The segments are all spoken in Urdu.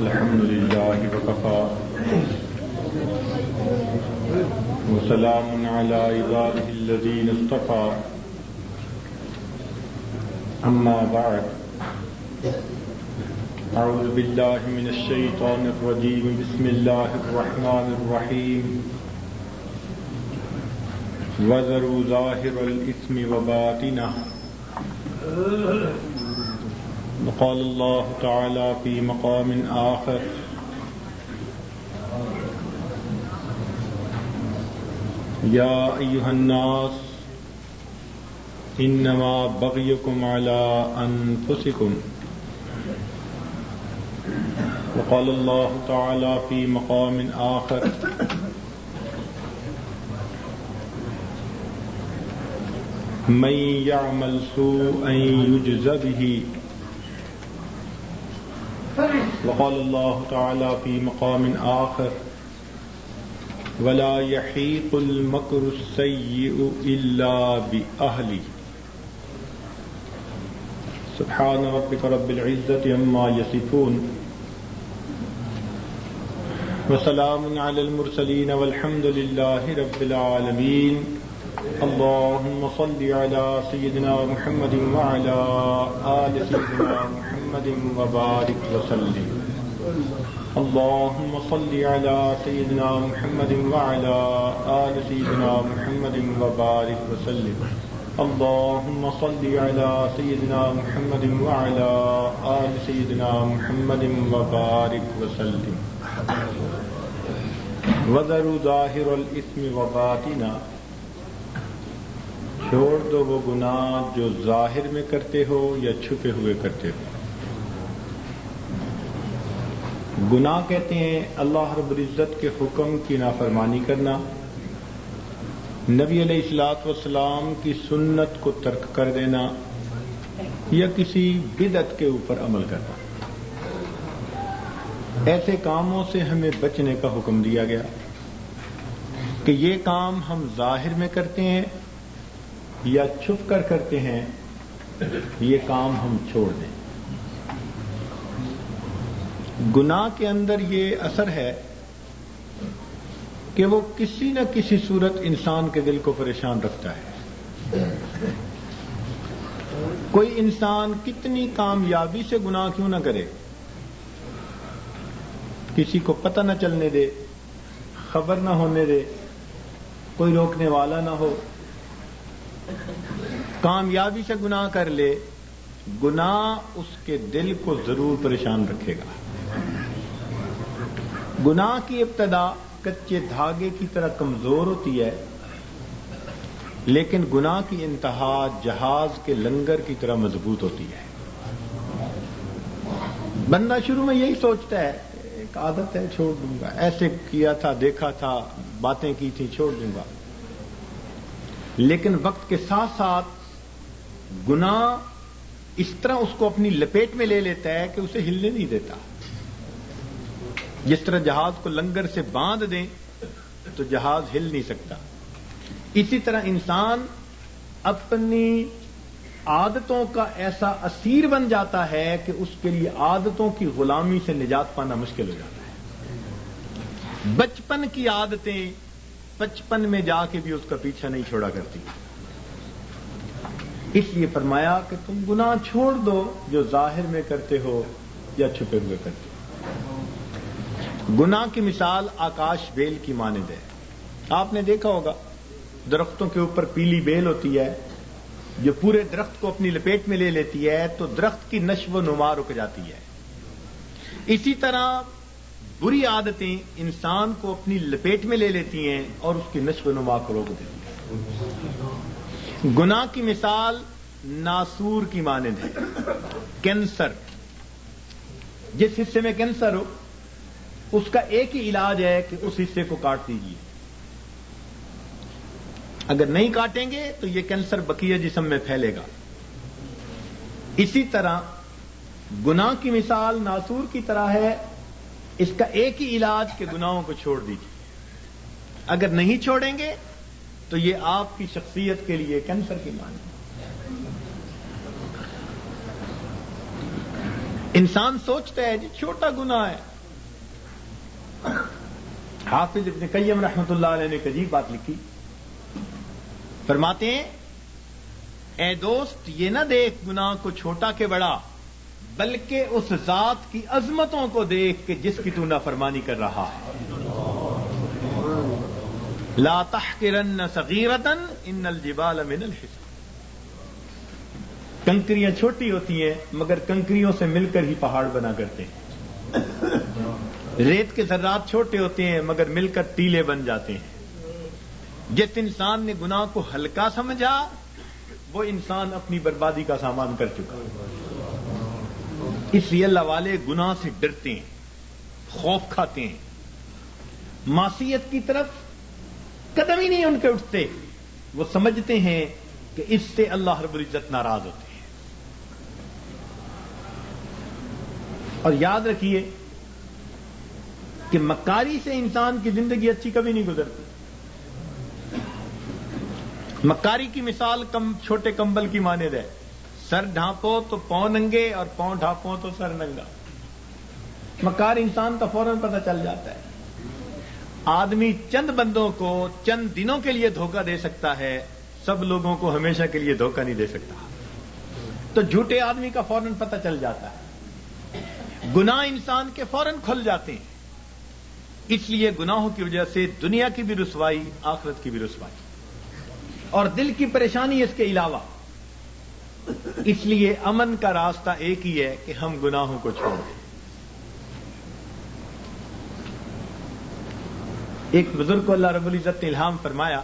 الحمد لله وكفى وسلام على عباده الذين اصطفى أما بعد أعوذ بالله من الشيطان الرجيم بسم الله الرحمن الرحيم وذروا ظاهر الإثم وباطنه وقال الله تعالى في مقام آخر يا أيها الناس إنما بغيكم على أنفسكم وقال الله تعالى في مقام آخر من يعمل سوءا يجز به وقال الله تعالى في مقام آخر ولا يحيق المكر السيء إلا بأهله سبحان ربك رب العزة عما يصفون وسلام على المرسلين والحمد لله رب العالمين اللهم صل على سيدنا محمد وعلى آل سيدنا محمد وبارك وسلم اللهم صل على سيدنا محمد وعلى آل سيدنا محمد وبارك وسلم اللهم صل على سيدنا محمد وعلى آل سيدنا محمد وبارك وسلم وذروا ظاهر الإثم وباطنه چھوڑ دو وہ گناہ جو ظاہر میں کرتے ہو یا چھپے ہوئے کرتے ہو. گناہ کہتے ہیں اللہ رب العزت کے حکم کی نافرمانی کرنا، نبی علیہ الصلوۃ والسلام کی سنت کو ترک کر دینا یا کسی بدعت کے اوپر عمل کرنا. ایسے کاموں سے ہمیں بچنے کا حکم دیا گیا کہ یہ کام ہم ظاہر میں کرتے ہیں یا چھپ کر کرتے ہیں، یہ کام ہم چھوڑ دیں. گناہ کے اندر یہ اثر ہے کہ وہ کسی نہ کسی صورت انسان کے دل کو پریشان رکھتا ہے. کوئی انسان کتنی کامیابی سے گناہ کیوں نہ کرے، کسی کو پتہ نہ چلنے دے، خبر نہ ہونے دے، کوئی روکنے والا نہ ہو، کامیابی سے گناہ کر لے، گناہ اس کے دل کو ضرور پریشان رکھے گا. گناہ کی ابتدا کچے دھاگے کی طرح کمزور ہوتی ہے، لیکن گناہ کی انتہا جہاز کے لنگر کی طرح مضبوط ہوتی ہے. بندہ شروع میں یہی سوچتا ہے ایک عادت ہے چھوڑ دوں گا، ایسے کیا تھا، دیکھا تھا، باتیں کی تھی، چھوڑ دوں گا. لیکن وقت کے ساتھ ساتھ گناہ اس طرح اس کو اپنی لپیٹ میں لے لیتا ہے کہ اسے ہلنے نہیں دیتا. جس طرح جہاز کو لنگر سے باندھ دیں تو جہاز ہل نہیں سکتا، اسی طرح انسان اپنی عادتوں کا ایسا اسیر بن جاتا ہے کہ اس کے لیے عادتوں کی غلامی سے نجات پانا مشکل ہو جاتا ہے. بچپن کی عادتیں بچپن میں جا کے بھی اس کا پیچھا نہیں چھوڑا کرتی. اس لیے فرمایا کہ تم گناہ چھوڑ دو جو ظاہر میں کرتے ہو یا چھپے ہوئے کرتے ہو. گناہ کی مثال آکاش بیل کی مانند ہے. آپ نے دیکھا ہوگا درختوں کے اوپر پیلی بیل ہوتی ہے جو پورے درخت کو اپنی لپیٹ میں لے لیتی ہے تو درخت کی نشو و نما رک جاتی ہے. اسی طرح بری عادتیں انسان کو اپنی لپیٹ میں لے لیتی ہیں اور اس کی نشو و نما کو روک دیتی ہیں. گناہ کی مثال ناسور کی مانند ہے. کینسر، جس حصے میں کینسر ہو اس کا ایک ہی علاج ہے کہ اس حصے کو کاٹ دیجیے. اگر نہیں کاٹیں گے تو یہ کینسر بقیہ جسم میں پھیلے گا. اسی طرح گناہ کی مثال ناسور کی طرح ہے، اس کا ایک ہی علاج کہ گناہوں کو چھوڑ دیجیے. اگر نہیں چھوڑیں گے تو یہ آپ کی شخصیت کے لیے کینسر کی مانند ہے. انسان سوچتا ہے جی چھوٹا گناہ ہے، حافظ ابن قیم رحمۃ اللہ علیہ نے ایک عجیب بات لکھی. فرماتے ہیں اے دوست یہ نہ دیکھ گناہ کو چھوٹا کہ بڑا، بلکہ اس ذات کی عظمتوں کو دیکھ کہ جس کی تو نافرمانی کر رہا ہے. لا تحقرن صغیرۃ ان الجبال من الحصى. کنکریاں چھوٹی ہوتی ہیں مگر کنکریوں سے مل کر ہی پہاڑ بنا کرتے ہیں. ریت کے ذرات چھوٹے ہوتے ہیں مگر مل کر ٹیلے بن جاتے ہیں. جس انسان نے گناہ کو ہلکا سمجھا وہ انسان اپنی بربادی کا سامان کر چکا. اس لیے اللہ والے گناہ سے ڈرتے ہیں، خوف کھاتے ہیں، معصیت کی طرف قدم ہی نہیں ان کے اٹھتے. وہ سمجھتے ہیں کہ اس سے اللہ رب العزت ناراض ہوتے ہیں. اور یاد رکھیے کہ مکاری سے انسان کی زندگی اچھی کبھی نہیں گزرتی. مکاری کی مثال چھوٹے کمبل کی مانند ہے. سر ڈھانپو تو پاؤں ننگے اور پاؤں ڈھانپو تو سر ننگا. مکار انسان کا فوراً پتہ چل جاتا ہے. آدمی چند بندوں کو چند دنوں کے لیے دھوکہ دے سکتا ہے، سب لوگوں کو ہمیشہ کے لیے دھوکہ نہیں دے سکتا. تو جھوٹے آدمی کا فوراً پتہ چل جاتا ہے. گناہ انسان کے فوراً کھل جاتے ہیں. اس لیے گناہوں کی وجہ سے دنیا کی بھی رسوائی، آخرت کی بھی رسوائی اور دل کی پریشانی اس کے علاوہ. اس لیے امن کا راستہ ایک ہی ہے کہ ہم گناہوں کو چھوڑ دیں. ایک بزرگ کو اللہ رب العزت نے الہام فرمایا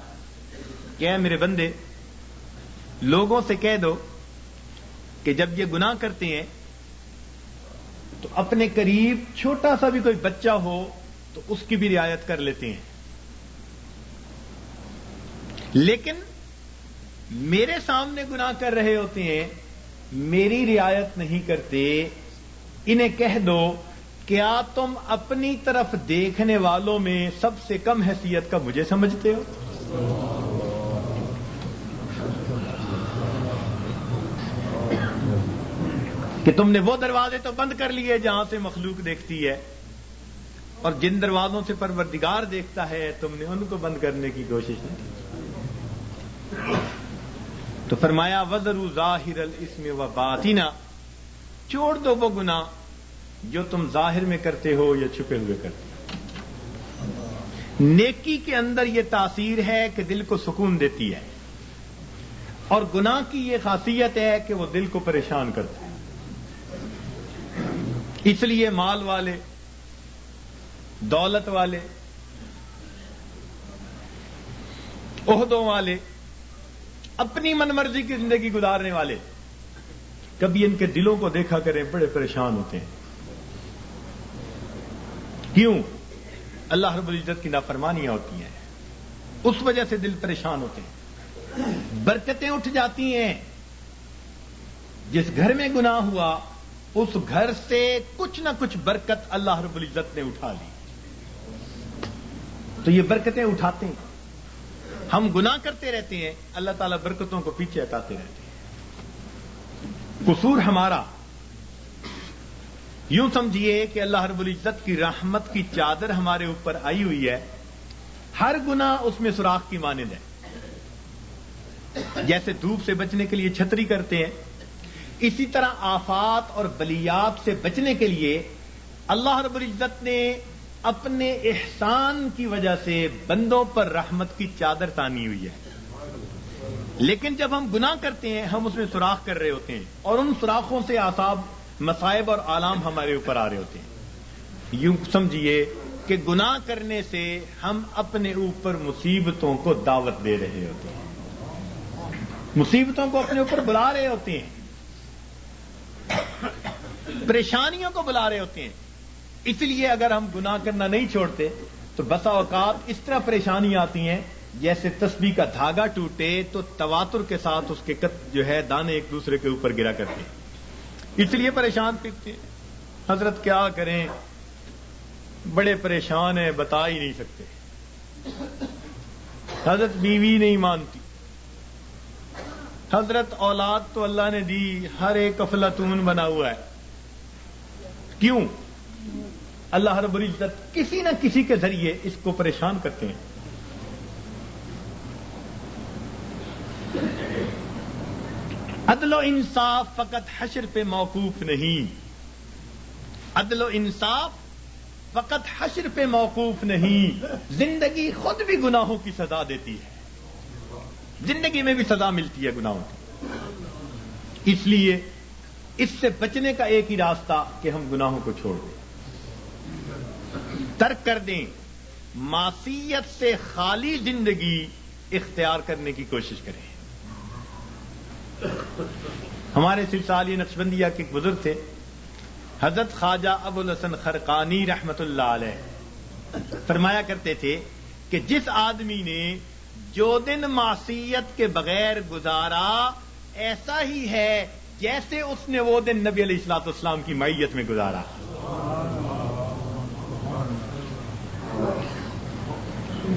کہ اے میرے بندے لوگوں سے کہہ دو کہ جب یہ گناہ کرتے ہیں تو اپنے قریب چھوٹا سا بھی کوئی بچہ ہو تو اس کی بھی رعایت کر لیتے ہیں، لیکن میرے سامنے گناہ کر رہے ہوتے ہیں، میری رعایت نہیں کرتے. انہیں کہہ دو کیا تم اپنی طرف دیکھنے والوں میں سب سے کم حیثیت کا مجھے سمجھتے ہو؟ کہ تم نے وہ دروازے تو بند کر لیے جہاں سے مخلوق دیکھتی ہے، اور جن دروازوں سے پروردگار دیکھتا ہے تم نے ان کو بند کرنے کی کوشش نہیں کی. تو فرمایا وَذَرُوا ظَاهِرَ الْإِثْمِ وَبَاطِنَهُ. چھوڑ دو وہ گناہ جو تم ظاہر میں کرتے ہو یا چھپے ہوئے کرتے ہو. نیکی کے اندر یہ تاثیر ہے کہ دل کو سکون دیتی ہے، اور گناہ کی یہ خاصیت ہے کہ وہ دل کو پریشان کرتا ہے. اس لیے مال والے، دولت والے، عہدوں والے، اپنی من مرضی کی زندگی گزارنے والے کبھی ان کے دلوں کو دیکھا کریں بڑے پریشان ہوتے ہیں. کیوں؟ اللہ رب العزت کی نافرمانیاں ہوتی ہیں، اس وجہ سے دل پریشان ہوتے ہیں. برکتیں اٹھ جاتی ہیں. جس گھر میں گناہ ہوا اس گھر سے کچھ نہ کچھ برکت اللہ رب العزت نے اٹھا لی. تو یہ برکتیں اٹھاتے ہیں. ہم گناہ کرتے رہتے ہیں، اللہ تعالیٰ برکتوں کو پیچھے ہٹاتے رہتے ہیں. قصور ہمارا. یوں سمجھیے کہ اللہ رب العزت کی رحمت کی چادر ہمارے اوپر آئی ہوئی ہے، ہر گناہ اس میں سوراخ کی مانند ہے. جیسے دھوپ سے بچنے کے لیے چھتری کرتے ہیں، اسی طرح آفات اور بلیات سے بچنے کے لیے اللہ رب العزت نے اپنے احسان کی وجہ سے بندوں پر رحمت کی چادر تانی ہوئی ہے. لیکن جب ہم گناہ کرتے ہیں ہم اس میں سوراخ کر رہے ہوتے ہیں، اور ان سوراخوں سے آثاب، مصائب اور آلام ہمارے اوپر آ رہے ہوتے ہیں. یوں سمجھیے کہ گناہ کرنے سے ہم اپنے اوپر مصیبتوں کو دعوت دے رہے ہوتے ہیں، مصیبتوں کو اپنے اوپر بلا رہے ہوتے ہیں، پریشانیوں کو بلا رہے ہوتے ہیں. اس لیے اگر ہم گناہ کرنا نہیں چھوڑتے تو بسا اوقات اس طرح پریشانیاں آتی ہیں جیسے تسبیح کا دھاگا ٹوٹے تو تواتر کے ساتھ اس کے جو ہے دانے ایک دوسرے کے اوپر گرا کرتے ہیں. اس لیے پریشان پھرتے ہیں. حضرت کیا کریں، بڑے پریشان ہیں، بتا ہی نہیں سکتے. حضرت بیوی نہیں مانتی، حضرت اولاد تو اللہ نے دی، ہر ایک افلاطون بنا ہوا ہے. کیوں؟ اللہ رب العزت کسی نہ کسی کے ذریعے اس کو پریشان کرتے ہیں. عدل و انصاف فقط حشر پہ موقوف نہیں. عدل و انصاف فقط حشر پہ موقوف نہیں. زندگی خود بھی گناہوں کی سزا دیتی ہے. زندگی میں بھی سزا ملتی ہے گناہوں کی. اس لیے اس سے بچنے کا ایک ہی راستہ کہ ہم گناہوں کو چھوڑ دیں, ترک کر دیں, معصیت سے خالی زندگی اختیار کرنے کی کوشش کریں. ہمارے سلسلہ نقشبندیہ کے ایک بزرگ تھے, حضرت خواجہ ابو الحسن خرقانی رحمت اللہ علیہ, فرمایا کرتے تھے کہ جس آدمی نے جو دن معصیت کے بغیر گزارا ایسا ہی ہے جیسے اس نے وہ دن نبی علیہ الصلوۃ والسلام کی معیت میں گزارا.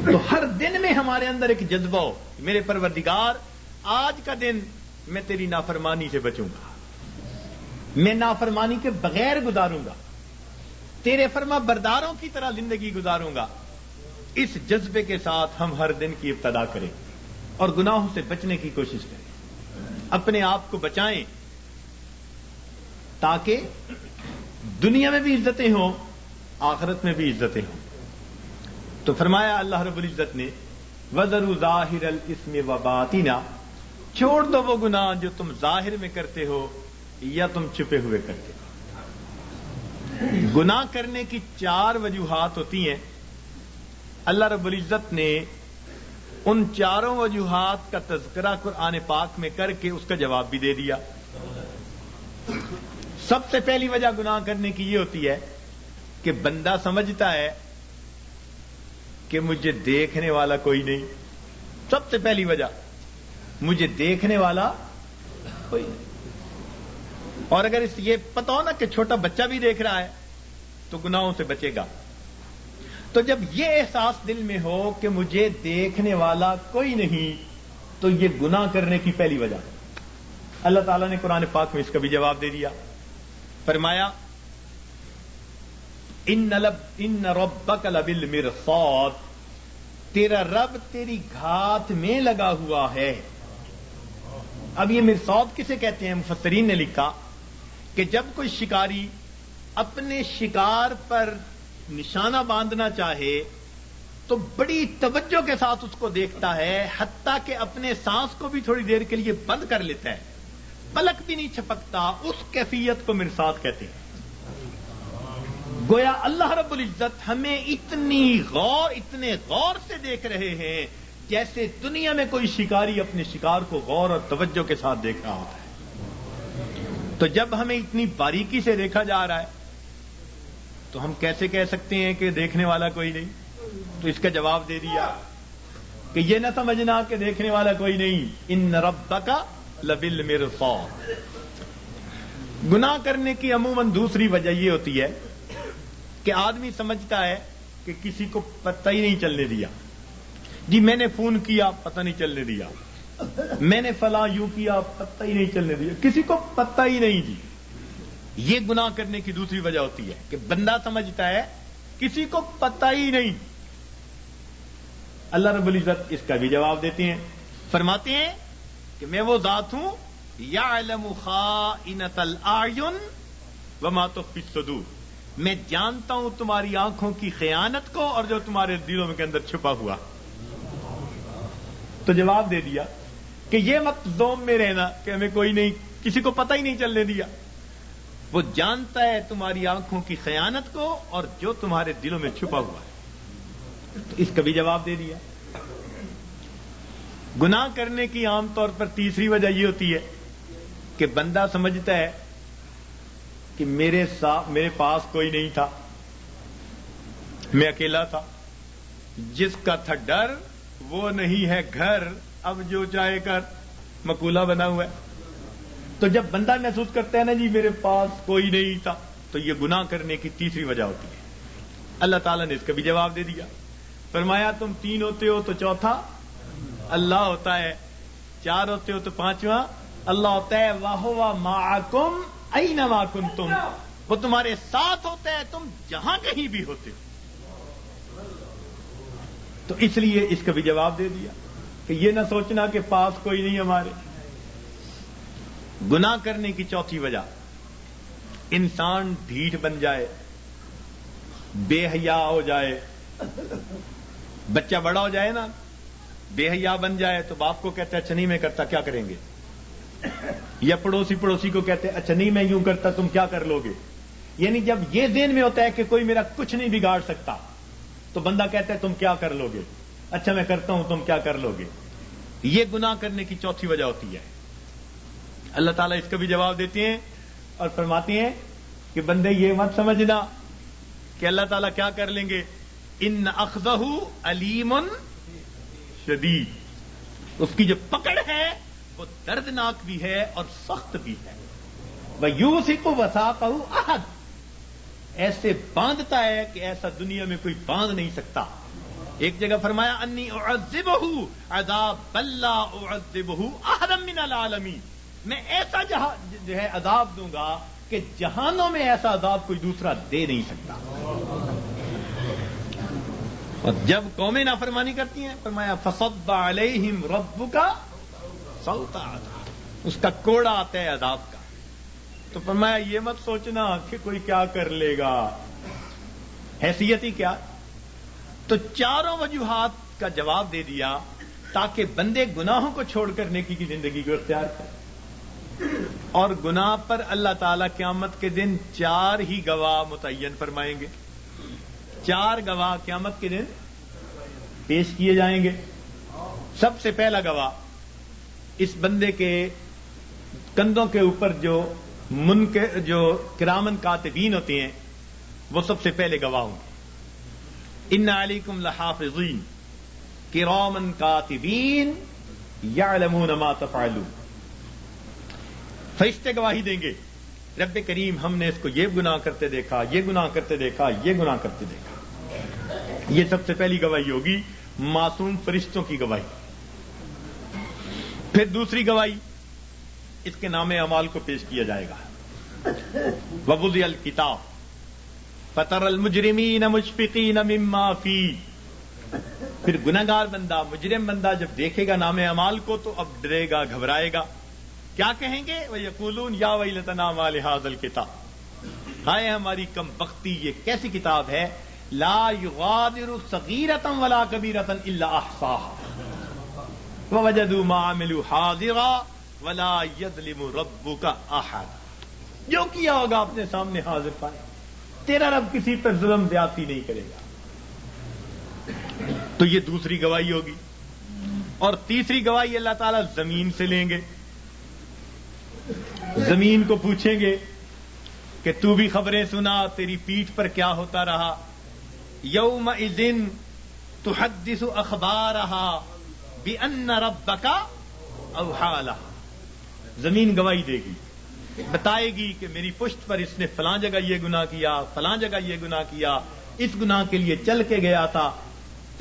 تو ہر دن میں ہمارے اندر ایک جذبہ ہو, میرے پروردگار آج کا دن میں تیری نافرمانی سے بچوں گا, میں نافرمانی کے بغیر گزاروں گا, تیرے فرما برداروں کی طرح زندگی گزاروں گا. اس جذبے کے ساتھ ہم ہر دن کی ابتدا کریں اور گناہوں سے بچنے کی کوشش کریں, اپنے آپ کو بچائیں تاکہ دنیا میں بھی عزتیں ہوں, آخرت میں بھی عزتیں ہوں. تو فرمایا اللہ رب العزت نے وَذَرُوا ظَاهِرَ الْإِثْمِ وَبَاطِنَهُ, چھوڑ دو وہ گناہ جو تم ظاہر میں کرتے ہو یا تم چھپے ہوئے کرتے ہو. گناہ کرنے کی 4 وجوہات ہوتی ہیں. اللہ رب العزت نے ان 4 وجوہات کا تذکرہ قرآن پاک میں کر کے اس کا جواب بھی دے دیا. سب سے پہلی وجہ گناہ کرنے کی یہ ہوتی ہے کہ بندہ سمجھتا ہے کہ مجھے دیکھنے والا کوئی نہیں. سب سے پہلی وجہ مجھے دیکھنے والا کوئی نہیں. اور اگر اس یہ پتا ہو نا کہ چھوٹا بچہ بھی دیکھ رہا ہے تو گناہوں سے بچے گا. تو جب یہ احساس دل میں ہو کہ مجھے دیکھنے والا کوئی نہیں تو یہ گناہ کرنے کی پہلی وجہ. اللہ تعالیٰ نے قرآن پاک میں اس کا بھی جواب دے دیا. فرمایا ان ربک لبالمرصاد, تیرا رب تیری گھات میں لگا ہوا ہے. اب یہ مرصاد کسے کہتے ہیں؟ مفسرین نے لکھا کہ جب کوئی شکاری اپنے شکار پر نشانہ باندھنا چاہے تو بڑی توجہ کے ساتھ اس کو دیکھتا ہے, حتیٰ کہ اپنے سانس کو بھی تھوڑی دیر کے لیے بند کر لیتا ہے, پلک بھی نہیں چھپکتا. اس کیفیت کو مرصاد کہتے ہیں. گویا اللہ رب العزت ہمیں اتنے غور سے دیکھ رہے ہیں جیسے دنیا میں کوئی شکاری اپنے شکار کو غور اور توجہ کے ساتھ دیکھ رہا ہوتا ہے. تو جب ہمیں اتنی باریکی سے دیکھا جا رہا ہے تو ہم کیسے کہہ سکتے ہیں کہ دیکھنے والا کوئی نہیں؟ تو اس کا جواب دے دیا کہ یہ نہ سمجھنا کہ دیکھنے والا کوئی نہیں. ان ربک لبالمرصاد. گناہ کرنے کی عموماً دوسری وجہ یہ ہوتی ہے کہ آدمی سمجھتا ہے کہ کسی کو پتہ ہی نہیں چلنے دیا. جی میں نے فون کیا, پتہ نہیں چلنے دیا. میں نے فلاں یوں کیا, پتہ ہی نہیں چلنے دیا. کسی کو پتہ ہی نہیں. جی یہ گناہ کرنے کی دوسری وجہ ہوتی ہے کہ بندہ سمجھتا ہے کسی کو پتہ ہی نہیں. اللہ رب العزت اس کا بھی جواب دیتے ہیں. فرماتے ہیں کہ میں وہ ذات ہوں یعلم خائنۃ الاعین وما تخفی الصدور, میں جانتا ہوں تمہاری آنکھوں کی خیانت کو اور جو تمہارے دلوں کے اندر چھپا ہوا. تو جواب دے دیا کہ یہ مت زوم میں رہنا کہ ہمیں کوئی نہیں, کسی کو پتہ ہی نہیں چلنے دیا. وہ جانتا ہے تمہاری آنکھوں کی خیانت کو اور جو تمہارے دلوں میں چھپا ہوا ہے. تو اس کا بھی جواب دے دیا. گناہ کرنے کی عام طور پر تیسری وجہ یہ ہوتی ہے کہ بندہ سمجھتا ہے کہ میرے پاس کوئی نہیں تھا, میں اکیلا تھا. جس کا تھا ڈر وہ نہیں ہے گھر, اب جو چاہے کر, مقولہ بنا ہوا ہے. تو جب بندہ محسوس کرتا ہے نا جی میرے پاس کوئی نہیں تھا, تو یہ گناہ کرنے کی تیسری وجہ ہوتی ہے. اللہ تعالیٰ نے اس کا بھی جواب دے دیا. فرمایا تم 3 ہوتے ہو تو چوتھا اللہ ہوتا ہے, 4 ہوتے ہو تو 5واں اللہ ہوتا ہے. وَهُوَ مَعَكُمْ أَيْنَمَا كُنْتُمْ وہ تمہارے ساتھ ہوتا ہے تم جہاں کہیں بھی ہوتے ہو. تو اس لیے اس کا بھی جواب دے دیا کہ یہ نہ سوچنا کہ پاس کوئی نہیں ہمارے. گناہ کرنے کی چوتھی وجہ، انسان ڈھیٹ بن جائے، بے حیا ہو جائے. بچہ بڑا ہو جائے نا، بے حیا بن جائے تو باپ کو کہتا ہے اچھا نہیں میں کرتا، کیا کریں گے؟ یا پڑوسی کو کہتے ہیں اچھا نہیں میں یوں کرتا، تم کیا کر لو گے؟ یعنی جب یہ ذہن میں ہوتا ہے کہ کوئی میرا کچھ نہیں بگاڑ سکتا تو بندہ کہتا ہے تم کیا کر لو گے؟ اچھا میں کرتا ہوں، تم کیا کر لو گے؟ یہ گناہ کرنے کی چوتھی وجہ ہوتی ہے. اللہ تعالیٰ اس کا بھی جواب دیتے ہیں اور فرماتے ہیں کہ بندے یہ مت سمجھنا کہ اللہ تعالیٰ کیا کر لیں گے. ان اخذہ علیم شدید، اس کی جو پکڑ ہے وہ دردناک بھی ہے اور سخت بھی ہے. وَيُوثِقُ وَثَاقَهُ أَحَدٌ، ایسے باندھتا ہے کہ ایسا دنیا میں کوئی باندھ نہیں سکتا. ایک جگہ فرمایا انی اعذبہ عذاب لا اعذبہ احدا من العالمین، میں ایسا جو ہے عذاب دوں گا کہ جہانوں میں ایسا عذاب کوئی دوسرا دے نہیں سکتا. اور جب قومیں نافرمانی کرتی ہیں فرمایا فصب علیہم ربک صوت عذاب، اس کا کوڑا آتا ہے عذاب کا. تو فرمایا یہ مت سوچنا کہ کوئی کیا کر لے گا، حیثیت ہی کیا. تو چاروں وجوہات کا جواب دے دیا تاکہ بندے گناہوں کو چھوڑ کر نیکی کی زندگی کو اختیار کریں. اور گناہ پر اللہ تعالیٰ قیامت کے دن 4 ہی گواہ متعین فرمائیں گے. 4 گواہ قیامت کے دن پیش کیے جائیں گے. سب سے پہلا گواہ اس بندے کے کندھوں کے اوپر جو کرامن کاتبین ہوتے ہیں وہ سب سے پہلے گواہ ہوں گے. ان علیکم لحافظین کرامن کاتبین یعلمون ما تفعلون. فرشتے گواہی دیں گے رب کریم ہم نے اس کو یہ گناہ کرتے دیکھا، یہ گناہ کرتے دیکھا، یہ گناہ کرتے دیکھا. یہ سب سے پہلی گواہی ہوگی معصوم فرشتوں کی گواہی. پھر دوسری گواہی اس کے نام اعمال کو پیش کیا جائے گا. ووضع الکتاب فتر المجرمین مشفقین مما فیہ. پھر گناہگار بندہ، مجرم بندہ جب دیکھے گا نام اعمال کو تو اب ڈرے گا، گھبرائے گا. کیا کہیں گے؟ وَيَقُولُونَ يَا وَيْلَتَنَا مَا لِهَٰذَا الْكِتَابِ، ہائے ہماری کم بختی، یہ کیسی کتاب ہے. لا يغادر صغیرۃ ولا کبیرۃ الا احصاها ووجدوا ما عملوا حاضرا ولا يظلم ربك احد. جو کیا ہوگا اپنے سامنے حاضر پائے، تیرا رب کسی پر ظلم زیادتی نہیں کرے گا. تو یہ دوسری گواہی ہوگی. اور تیسری گواہی اللہ تعالیٰ زمین سے لیں گے. زمین کو پوچھیں گے کہ تو بھی خبریں سنا، تیری پیٹھ پر کیا ہوتا رہا. یومئذ تحدث اخبارها بان ربک اوحی لها. زمین گواہی دے گی، بتائے گی کہ میری پشت پر اس نے فلاں جگہ یہ گناہ کیا، فلاں جگہ یہ گناہ کیا، اس گناہ کے لیے چل کے گیا تھا.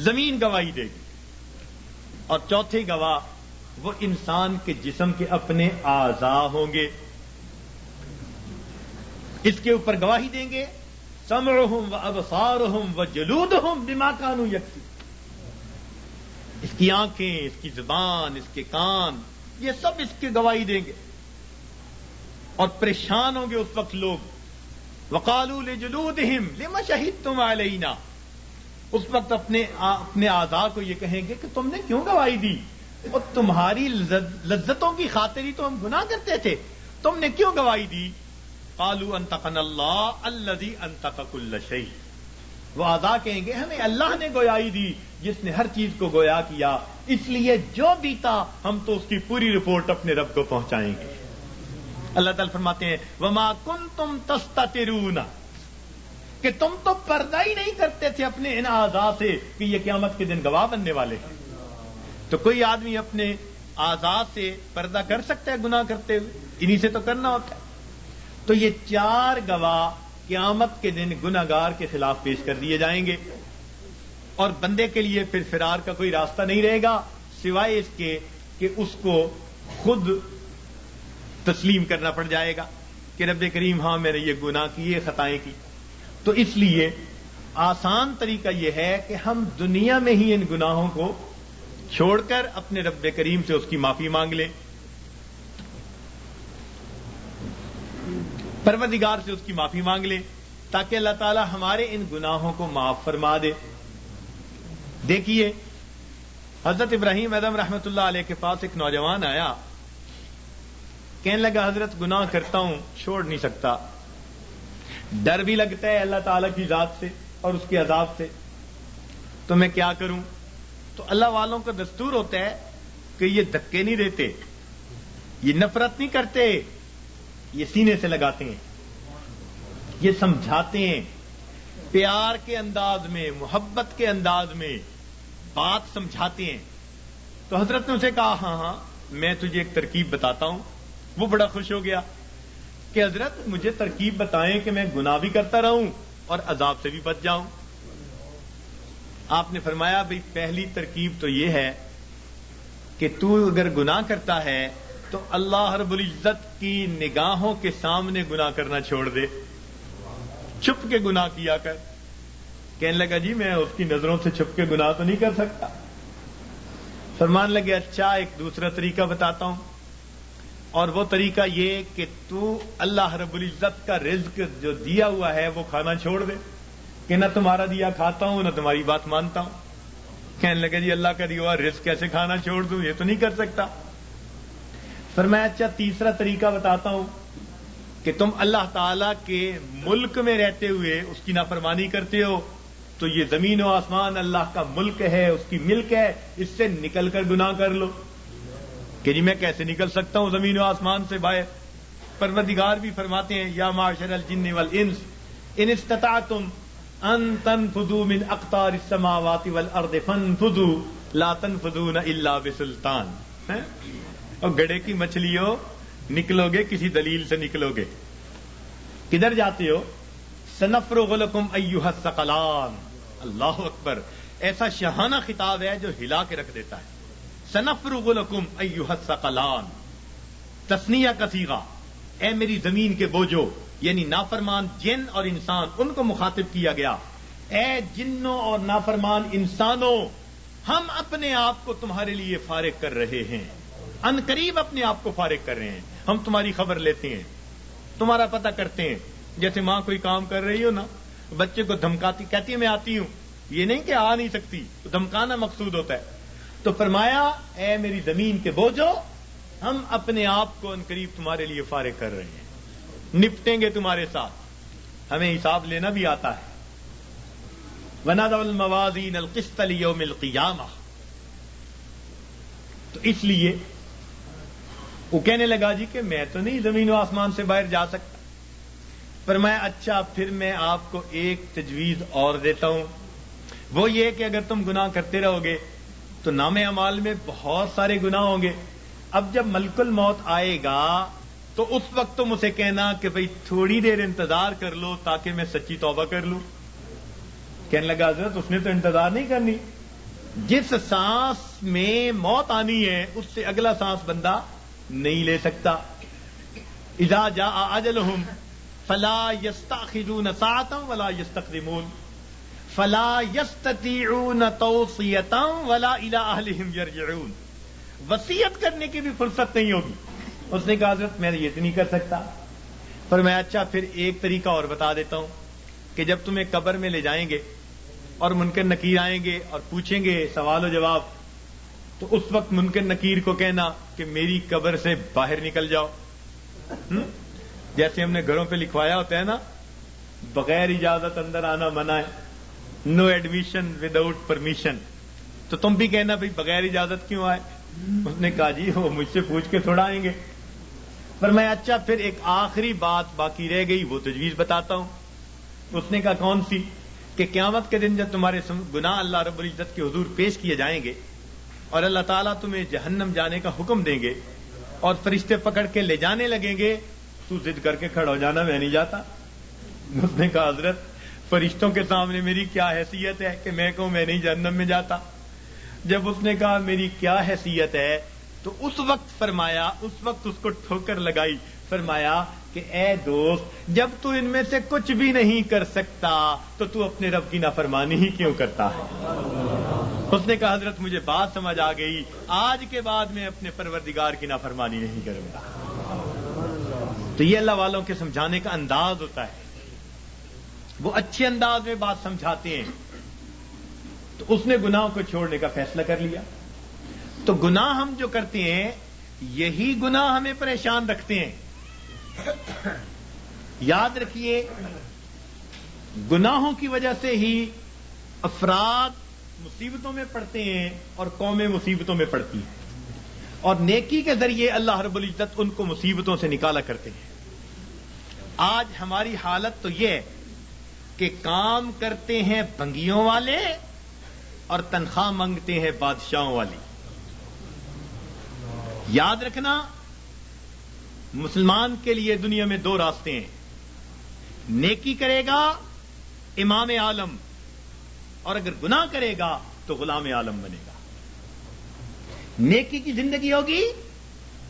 زمین گواہی دے گی. اور چوتھے گواہ وہ انسان کے جسم کے اپنے اعضاء ہوں گے. اس کے اوپر گواہی دیں گے سمعهم وابصارهم وجلودهم بما كانوا يكسبون. اس کی آنکھیں، اس کی زبان، اس کے کان، یہ سب اس کی گواہی دیں گے. اور پریشان ہوں گے اس وقت لوگ. وقالوا لجلودهم لما شهدتم علينا. اس وقت اپنے اعضاء کو یہ کہیں گے کہ تم نے کیوں گواہی دی؟ اور تمہاری لذتوں کی خاطر ہی تو ہم گناہ کرتے تھے، تم نے کیوں گواہی دی؟ قالوا انطقنا اللہ الذی انطق کل شیء. وہ اعضاء کہیں گے ہمیں اللہ نے گویائی دی جس نے ہر چیز کو گویا کیا، اس لیے جو بیتا ہم تو اس کی پوری رپورٹ اپنے رب کو پہنچائیں گے. اللہ تعالیٰ فرماتے ہیں وما کنتم تستترون، کہ تم تو پردہ ہی نہیں کرتے تھے اپنے ان اعضاء سے کہ یہ قیامت کے دن گواہ بننے والے ہیں. تو کوئی آدمی اپنے اعضاء سے پردہ کر سکتا ہے گناہ کرتے ہوئے؟ انہی سے تو کرنا ہوتا ہے. تو یہ 4 گواہ قیامت کے دن گناہگار کے خلاف پیش کر دیے جائیں گے. اور بندے کے لیے پھر فرار کا کوئی راستہ نہیں رہے گا سوائے اس کے کہ اس کو خود تسلیم کرنا پڑ جائے گا کہ رب کریم ہاں میں نے یہ گناہ کیے، خطائیں کی. تو اس لیے آسان طریقہ یہ ہے کہ ہم دنیا میں ہی ان گناہوں کو چھوڑ کر اپنے رب کریم سے اس کی معافی مانگ لیں، پروردگار سے اس کی معافی مانگ لیں، تاکہ اللہ تعالی ہمارے ان گناہوں کو معاف فرما دے. دیکھیے حضرت ابراہیم اعظم رحمۃ اللہ علیہ کے پاس ایک نوجوان آیا، کہنے لگا حضرت گناہ کرتا ہوں، چھوڑ نہیں سکتا، ڈر بھی لگتا ہے اللہ تعالی کی ذات سے اور اس کے عذاب سے، تو میں کیا کروں؟ تو اللہ والوں کا دستور ہوتا ہے کہ یہ دھکے نہیں دیتے، یہ نفرت نہیں کرتے، یہ سینے سے لگاتے ہیں، یہ سمجھاتے ہیں، پیار کے انداز میں، محبت کے انداز میں بات سمجھاتے ہیں. تو حضرت نے اسے کہا ہاں ہاں میں تجھے ایک ترکیب بتاتا ہوں. وہ بڑا خوش ہو گیا کہ حضرت مجھے ترکیب بتائیں کہ میں گناہ بھی کرتا رہوں اور عذاب سے بھی بچ جاؤں. آپ نے فرمایا بھئی پہلی ترکیب تو یہ ہے کہ تو اگر گناہ کرتا ہے تو اللہ رب العزت کی نگاہوں کے سامنے گناہ کرنا چھوڑ دے، چھپ کے گناہ کیا کر. کہنے لگا جی میں اس کی نظروں سے چھپ کے گناہ تو نہیں کر سکتا. فرمان لگے اچھا ایک دوسرا طریقہ بتاتا ہوں، اور وہ طریقہ یہ کہ تو اللہ رب العزت کا رزق جو دیا ہوا ہے وہ کھانا چھوڑ دے، کہ نہ تمہارا دیا کھاتا ہوں نہ تمہاری بات مانتا ہوں. کہنے لگا جی اللہ کا دیا ہوا رزق کیسے کھانا چھوڑ دوں، یہ تو نہیں کر سکتا. فرمایا اچھا تیسرا طریقہ بتاتا ہوں کہ تم اللہ تعالی کے ملک میں رہتے ہوئے اس کی نافرمانی کرتے ہو، تو یہ زمین و آسمان اللہ کا ملک ہے، اس کی ملک ہے، اس سے نکل کر گناہ کر لو. کہ جی میں کیسے نکل سکتا ہوں زمین و آسمان سے باہر؟ پروردگار بھی فرماتے ہیں یا معاشر الجن والانس ان استطعتم ان تنفذوا من اقطار السماوات والارض فانفذوا لا تنفذون الا بسلطان. اور گڑھے کی مچھلی ہو، نکلو گے کسی دلیل سے نکلو گے. کدھر جاتے ہو؟ سنفرغ لکم ایھا الثقلان. اللہ اکبر، ایسا شاہانہ خطاب ہے جو ہلا کے رکھ دیتا ہے. سنفرغ لکم ایھا الثقلان، تثنیہ کا صیغہ، اے میری زمین کے بوجھو، یعنی نافرمان جن اور انسان، ان کو مخاطب کیا گیا. اے جنوں اور نافرمان انسانوں، ہم اپنے آپ کو تمہارے لیے فارغ کر رہے ہیں، ان قریب اپنے آپ کو فارغ کر رہے ہیں. ہم تمہاری خبر لیتے ہیں، تمہارا پتہ کرتے ہیں. جیسے ماں کوئی کام کر رہی ہو نا، بچے کو دھمکاتی، کہتی ہے میں آتی ہوں، یہ نہیں کہ آ نہیں سکتی، دھمکانا مقصود ہوتا ہے. تو فرمایا اے میری زمین کے بوجھو، ہم اپنے آپ کو ان قریب تمہارے لیے فارغ کر رہے ہیں، نپٹیں گے تمہارے ساتھ. ہمیں حساب لینا بھی آتا ہے. وَنَضَعُ الْمَوَازِينَ الْقِسْطَ لِيَوْمِ الْقِيَامَةِ. تو اس لیے وہ کہنے لگا جی کہ میں تو نہیں زمین و آسمان سے باہر جا سکتا. فرمایا اچھا پھر میں آپ کو ایک تجویز اور دیتا ہوں، وہ یہ کہ اگر تم گناہ کرتے رہو گے تو نام اعمال میں بہت سارے گناہ ہوں گے. اب جب ملک الموت آئے گا تو اس وقت تم اسے کہنا کہ بھئی تھوڑی دیر انتظار کر لو تاکہ میں سچی توبہ کر لوں. کہنے لگا حضرت اس نے تو انتظار نہیں کرنی، جس سانس میں موت آنی ہے اس سے اگلا سانس بندہ نہیں لے سکتا. اذا جاء اجلهم فلا يستأخرون ساعة ولا يستقدمون فلا يستطيعون توصية ولا إلى أهلهم يرجعون. وصیت کرنے کی بھی فرصت نہیں ہوگی. اس نے کہا حضرت میں یہ تو نہیں کر سکتا. پر میں اچھا پھر ایک طریقہ اور بتا دیتا ہوں کہ جب تمہیں قبر میں لے جائیں گے اور منکر نکیر آئیں گے اور پوچھیں گے سوال و جواب، تو اس وقت منکر نکیر کو کہنا کہ میری قبر سے باہر نکل جاؤ. جیسے ہم نے گھروں پہ لکھوایا ہوتا ہے نا، بغیر اجازت اندر آنا منع ہے، نو ایڈمیشن وداؤٹ پرمیشن. تو تم بھی کہنا بھائی بغیر اجازت کیوں آئے؟ اس نے کہا جی وہ مجھ سے پوچھ کے تھوڑا آئیں گے. پر میں اچھا پھر ایک آخری بات باقی رہ گئی، وہ تجویز بتاتا ہوں. اس نے کہا کون سی؟ کہ قیامت کے دن جب تمہارے گناہ اللہ رب العزت کے حضور پیش کیے جائیں گے اور اللہ تعالیٰ تمہیں جہنم جانے کا حکم دیں گے اور فرشتے پکڑ کے لے جانے لگیں گے، تو ضد کر کے کھڑا ہو جانا میں نہیں جاتا. اس نے کہا حضرت فرشتوں کے سامنے میری کیا حیثیت ہے کہ میں کہوں میں نہیں جہنم میں جاتا. جب اس نے کہا میری کیا حیثیت ہے تو اس وقت فرمایا، اس وقت اس کو ٹھوکر لگائی، فرمایا کہ اے دوست جب تو ان میں سے کچھ بھی نہیں کر سکتا تو تو اپنے رب کی نافرمانی ہی کیوں کرتا ہے؟ اس نے کہا حضرت مجھے بات سمجھ آ گئی، آج کے بعد میں اپنے پروردگار کی نافرمانی نہیں کروں گا۔ تو یہ اللہ والوں کے سمجھانے کا انداز ہوتا ہے، وہ اچھے انداز میں بات سمجھاتے ہیں۔ تو اس نے گناہوں کو چھوڑنے کا فیصلہ کر لیا۔ تو گناہ ہم جو کرتے ہیں یہی گناہ ہمیں پریشان رکھتے ہیں۔ یاد رکھیے گناہوں کی وجہ سے ہی افراد مصیبتوں میں پڑتے ہیں اور قومیں مصیبتوں میں پڑتی ہیں، اور نیکی کے ذریعے اللہ رب العزت ان کو مصیبتوں سے نکالا کرتے ہیں۔ آج ہماری حالت تو یہ ہے کہ کام کرتے ہیں بنگیوں والے اور تنخواہ مانگتے ہیں بادشاہوں والی۔ یاد رکھنا مسلمان کے لیے دنیا میں دو راستے ہیں، نیکی کرے گا امام عالم، اور اگر گناہ کرے گا تو غلام عالم بنے گا۔ نیکی کی زندگی ہوگی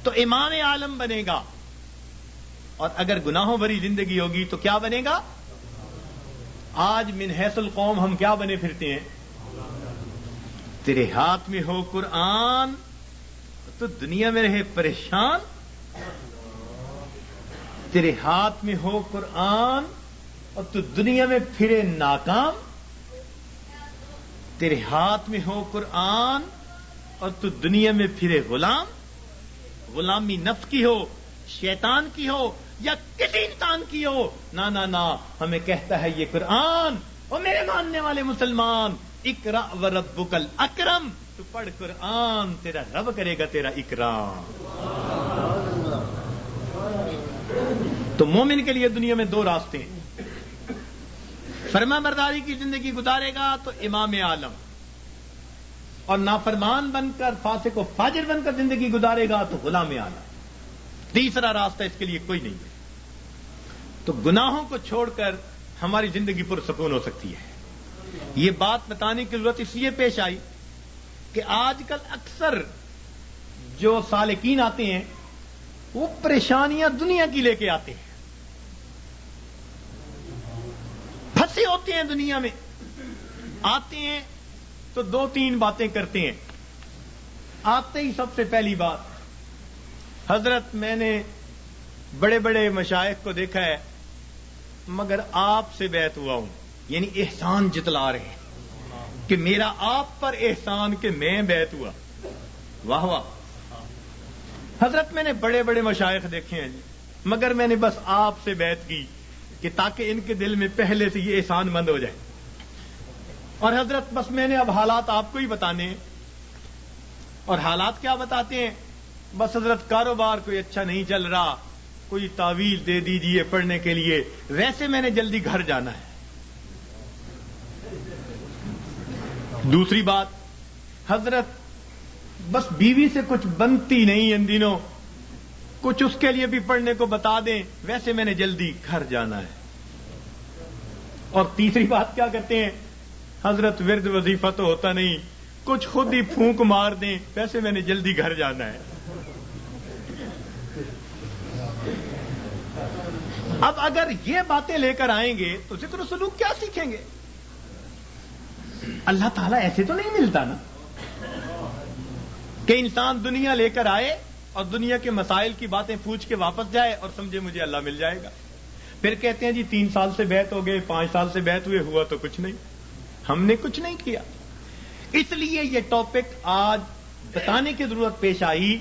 تو امام عالم بنے گا، اور اگر گناہوں بھری زندگی ہوگی تو کیا بنے گا؟ آج من حیث القوم ہم کیا بنے پھرتے ہیں؟ تیرے ہاتھ میں ہو قرآن تو دنیا میں رہے پریشان، تیرے ہاتھ میں ہو قرآن اور تو دنیا میں پھرے ناکام، تیرے ہاتھ میں ہو قرآن اور تو دنیا میں پھرے غلام، غلامی نفس کی ہو، شیطان کی ہو یا کسی انسان کی ہو، نا نا نا، ہمیں کہتا ہے یہ قرآن، اور میرے ماننے والے مسلمان، اقرأ وربک الاکرم، تو پڑھ قرآن، تیرا رب کرے گا تیرا اکرام۔ تو مومن کے لیے دنیا میں دو راستے ہیں، فرما برداری کی زندگی گزارے گا تو امام عالم، اور نافرمان بن کر فاسق و فاجر بن کر زندگی گزارے گا تو غلام عالم۔ تیسرا راستہ اس کے لیے کوئی نہیں ہے۔ تو گناہوں کو چھوڑ کر ہماری زندگی پرسکون ہو سکتی ہے۔ یہ بات بتانے کی ضرورت اس لیے پیش آئی کہ آج کل اکثر جو سالکین آتے ہیں وہ پریشانیاں دنیا کی لے کے آتے ہیں، پھنسے ہوتے ہیں دنیا میں، آتے ہیں تو دو تین باتیں کرتے ہیں۔ آتے ہی سب سے پہلی بات، حضرت میں نے بڑے بڑے مشائخ کو دیکھا ہے مگر آپ سے بیعت ہوا ہوں، یعنی احسان جتلا رہے ہیں کہ میرا آپ پر احسان کہ میں بیعت ہوا۔ واہ واہ، حضرت میں نے بڑے بڑے مشائخ دیکھے ہیں جی، مگر میں نے بس آپ سے بیعت کی کہ تاکہ ان کے دل میں پہلے سے یہ احسان مند ہو جائے، اور حضرت بس میں نے اب حالات آپ کو ہی بتانے ہیں۔ اور حالات کیا بتاتے ہیں؟ بس حضرت کاروبار کوئی اچھا نہیں چل رہا، کوئی تعویذ دے دیجیے پڑھنے کے لیے، ویسے میں نے جلدی گھر جانا ہے۔ دوسری بات، حضرت بس بیوی سے کچھ بنتی نہیں ان دنوں، کچھ اس کے لیے بھی پڑھنے کو بتا دیں، ویسے میں نے جلدی گھر جانا ہے۔ اور تیسری بات کیا کرتے ہیں؟ حضرت ورد وظیفہ تو ہوتا نہیں، کچھ خود ہی پھونک مار دیں، ویسے میں نے جلدی گھر جانا ہے۔ اب اگر یہ باتیں لے کر آئیں گے تو ذکر و سلوک کیا سیکھیں گے؟ اللہ تعالیٰ ایسے تو نہیں ملتا نا کہ انسان دنیا لے کر آئے اور دنیا کے مسائل کی باتیں پوچھ کے واپس جائے اور سمجھے مجھے اللہ مل جائے گا۔ پھر کہتے ہیں جی 3 سال سے بیعت ہو گئے، 5 سال سے بیعت ہوئے، ہوا تو کچھ نہیں، ہم نے کچھ نہیں کیا۔ اس لیے یہ ٹاپک آج بتانے کی ضرورت پیش آئی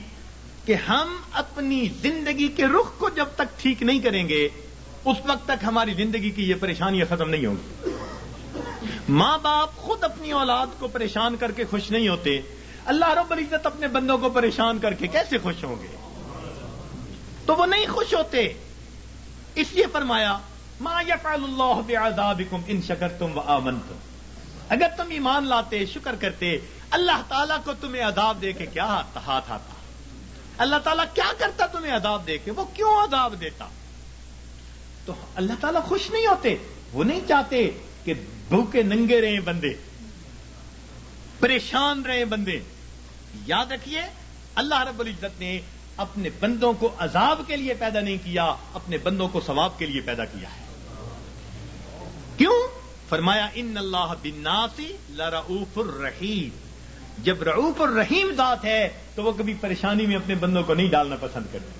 کہ ہم اپنی زندگی کے رخ کو جب تک ٹھیک نہیں کریں گے اس وقت تک ہماری زندگی کی یہ پریشانیاں ختم نہیں ہوں گی۔ ماں باپ خود اپنی اولاد کو پریشان کر کے خوش نہیں ہوتے، اللہ رب العزت اپنے بندوں کو پریشان کر کے کیسے خوش ہوں گے؟ تو وہ نہیں خوش ہوتے، اس لیے فرمایا ما یفعل اللہ بعذابکم ان شکرتم وآمنتم، اگر تم ایمان لاتے، شکر کرتے، اللہ تعالیٰ کو تمہیں عذاب دے کے کیا ہاتھ آتا؟ اللہ تعالیٰ کیا کرتا تمہیں عذاب دے کے؟ وہ کیوں عذاب دیتا؟ تو اللہ تعالیٰ خوش نہیں ہوتے، وہ نہیں چاہتے کہ بھوکے ننگے رہیں بندے، پریشان رہیں بندے۔ یاد رکھیے اللہ رب العزت نے اپنے بندوں کو عذاب کے لیے پیدا نہیں کیا، اپنے بندوں کو ثواب کے لیے پیدا کیا ہے۔ کیوں؟ فرمایا ان اللہ بالناس لرؤوف الرحیم۔ جب رؤوف الرحیم ذات ہے تو وہ کبھی پریشانی میں اپنے بندوں کو نہیں ڈالنا پسند کرتے۔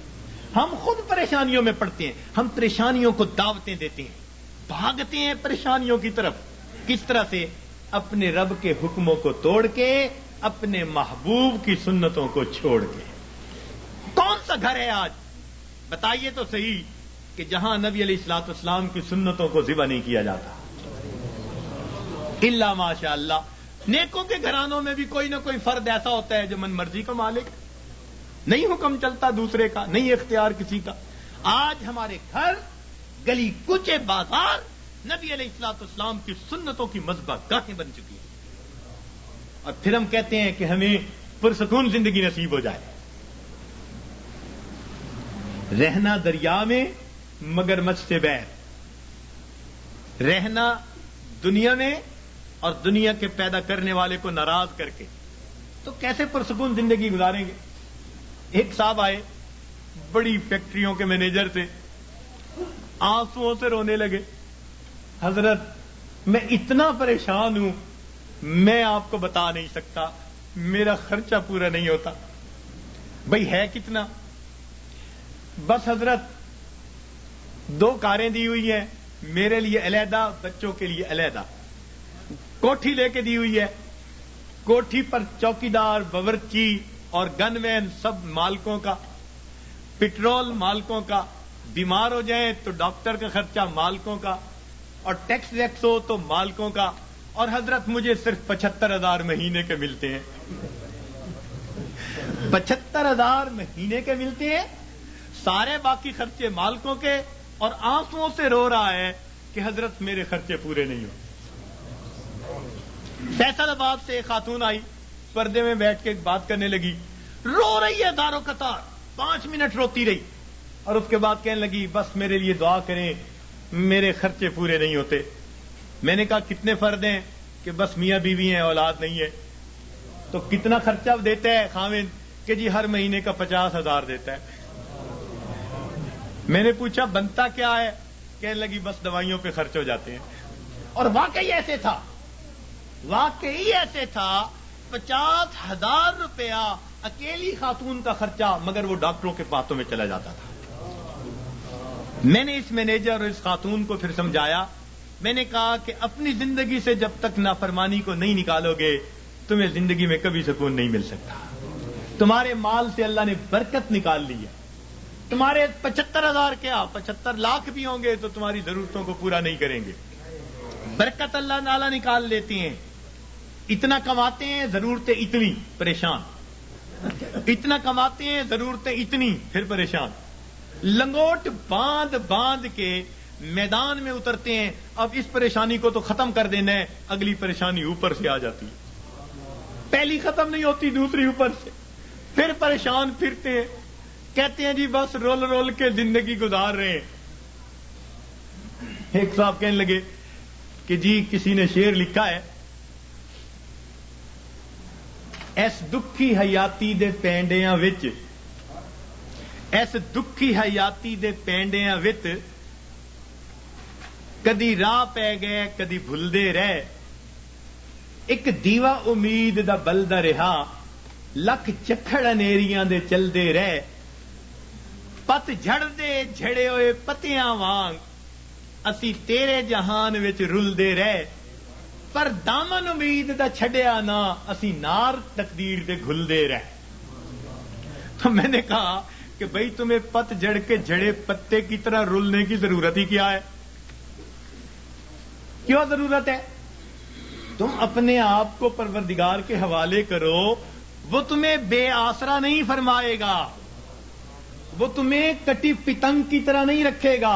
ہم خود پریشانیوں میں پڑتے ہیں، ہم پریشانیوں کو دعوتیں دیتے ہیں، بھاگتے ہیں پریشانیوں کی طرف۔ کس طرح سے؟ اپنے رب کے حکموں کو توڑ کے، اپنے محبوب کی سنتوں کو چھوڑ کے۔ کون سا گھر ہے آج بتائیے تو صحیح کہ جہاں نبی علیہ الصلوۃ والسلام کی سنتوں کو ذبح نہیں کیا جاتا؟ الا ماشاء اللہ۔ نیکوں کے گھرانوں میں بھی کوئی نہ کوئی فرد ایسا ہوتا ہے جو من مرضی کا مالک، نہیں حکم چلتا دوسرے کا، نہیں اختیار کسی کا۔ آج ہمارے گھر، گلی کوچے، بازار نبی علیہ الصلوۃ والسلام کی سنتوں کی مذبح گاہیں بن چکی ہیں، اور پھر ہم کہتے ہیں کہ ہمیں پرسکون زندگی نصیب ہو جائے۔ رہنا دریا میں مگر مجھ سے بیر، رہنا دنیا میں اور دنیا کے پیدا کرنے والے کو ناراض کر کے، تو کیسے پرسکون زندگی گزاریں گے؟ ایک صاحب آئے، بڑی فیکٹریوں کے مینیجر تھے، آنسوؤں سے رونے لگے، حضرت میں اتنا پریشان ہوں، میں آپ کو بتا نہیں سکتا، میرا خرچہ پورا نہیں ہوتا۔ بھئی ہے کتنا؟ بس حضرت 2 کاریں دی ہوئی ہیں، میرے لیے علیحدہ، بچوں کے لیے علیحدہ، کوٹھی لے کے دی ہوئی ہے، کوٹھی پر چوکیدار، باورچی اور گن مین سب مالکوں کا، پٹرول مالکوں کا، بیمار ہو جائیں تو ڈاکٹر کا خرچہ مالکوں کا، اور ٹیکس ویکس ہو تو مالکوں کا، اور حضرت مجھے صرف 75,000 مہینے کے ملتے ہیں۔ 75,000 مہینے کے ملتے ہیں، سارے باقی خرچے مالکوں کے، اور آنسوؤں سے رو رہا ہے کہ حضرت میرے خرچے پورے نہیں ہو۔ فیصل آباد سے ایک خاتون آئی، پردے میں بیٹھ کے بات کرنے لگی، رو رہی ہے دار و قطار، 5 منٹ روتی رہی، اور اس کے بعد کہنے لگی بس میرے لیے دعا کریں، میرے خرچے پورے نہیں ہوتے۔ میں نے کہا کتنے فرد ہیں؟ کہ بس میاں بیوی ہیں، اولاد نہیں ہے۔ تو کتنا خرچہ دیتا ہے خاوند؟ کہ جی ہر مہینے کا 50,000 دیتا ہے۔ میں نے پوچھا بنتا کیا ہے؟ کہنے لگی بس دوائیوں پہ خرچ ہو جاتے ہیں۔ اور واقعی ایسے تھا، واقعی ایسے تھا، 50,000 روپیہ اکیلی خاتون کا خرچہ، مگر وہ ڈاکٹروں کے پاتوں میں چلا جاتا تھا۔ میں نے اس مینیجر اور اس خاتون کو پھر سمجھایا، میں نے کہا کہ اپنی زندگی سے جب تک نافرمانی کو نہیں نکالو گے، تمہیں زندگی میں کبھی سکون نہیں مل سکتا۔ تمہارے مال سے اللہ نے برکت نکال لی ہے، تمہارے 75,000 کیا 75 لاکھ بھی ہوں گے تو تمہاری ضرورتوں کو پورا نہیں کریں گے۔ برکت اللہ تعالیٰ نکال لیتے ہیں۔ اتنا کماتے ہیں، ضرورتیں اتنی، پریشان، اتنا کماتے ہیں، ضرورتیں اتنی، پھر پریشان، لنگوٹ باندھ باندھ کے میدان میں اترتے ہیں۔ اب اس پریشانی کو تو ختم کر دینا ہے، اگلی پریشانی اوپر سے آ جاتی ہے، پہلی ختم نہیں ہوتی، دوسری اوپر سے، پھر پریشان پھرتے ہیں، کہتے ہیں جی بس رول رول کے زندگی گزار رہے ہیں۔ ایک صاحب کہنے لگے کہ جی کسی نے شعر لکھا ہے، ایس دکھی حیاتی دے پینڈیاں وچ، ایس دکھی حیاتی دے پینڈیاں وچ، کدی راہ پہ گئے کدی بھلدے رہ، ایک دیوا امید دا بلدا رہا، لکھ چکھڑ انیریاں دے چلدے رہ، پت جھڑ دے جھڑے ہوئے پتیاں وانگ، اسی تیرے جہان وچ رلدے رہ، پر دامن امید دا چھڈیا نہ، اسی نار تقدیر دے گھلدے رہ۔ تو میں نے کہا کہ بھئی تمہیں پت جھڑ کے جھڑے پتے کی طرح رلنے کی ضرورت ہی کیا ہے؟ کیوں ضرورت ہے؟ تم اپنے آپ کو پروردگار کے حوالے کرو، وہ تمہیں بے آسرا نہیں فرمائے گا، وہ تمہیں کٹی پتنگ کی طرح نہیں رکھے گا،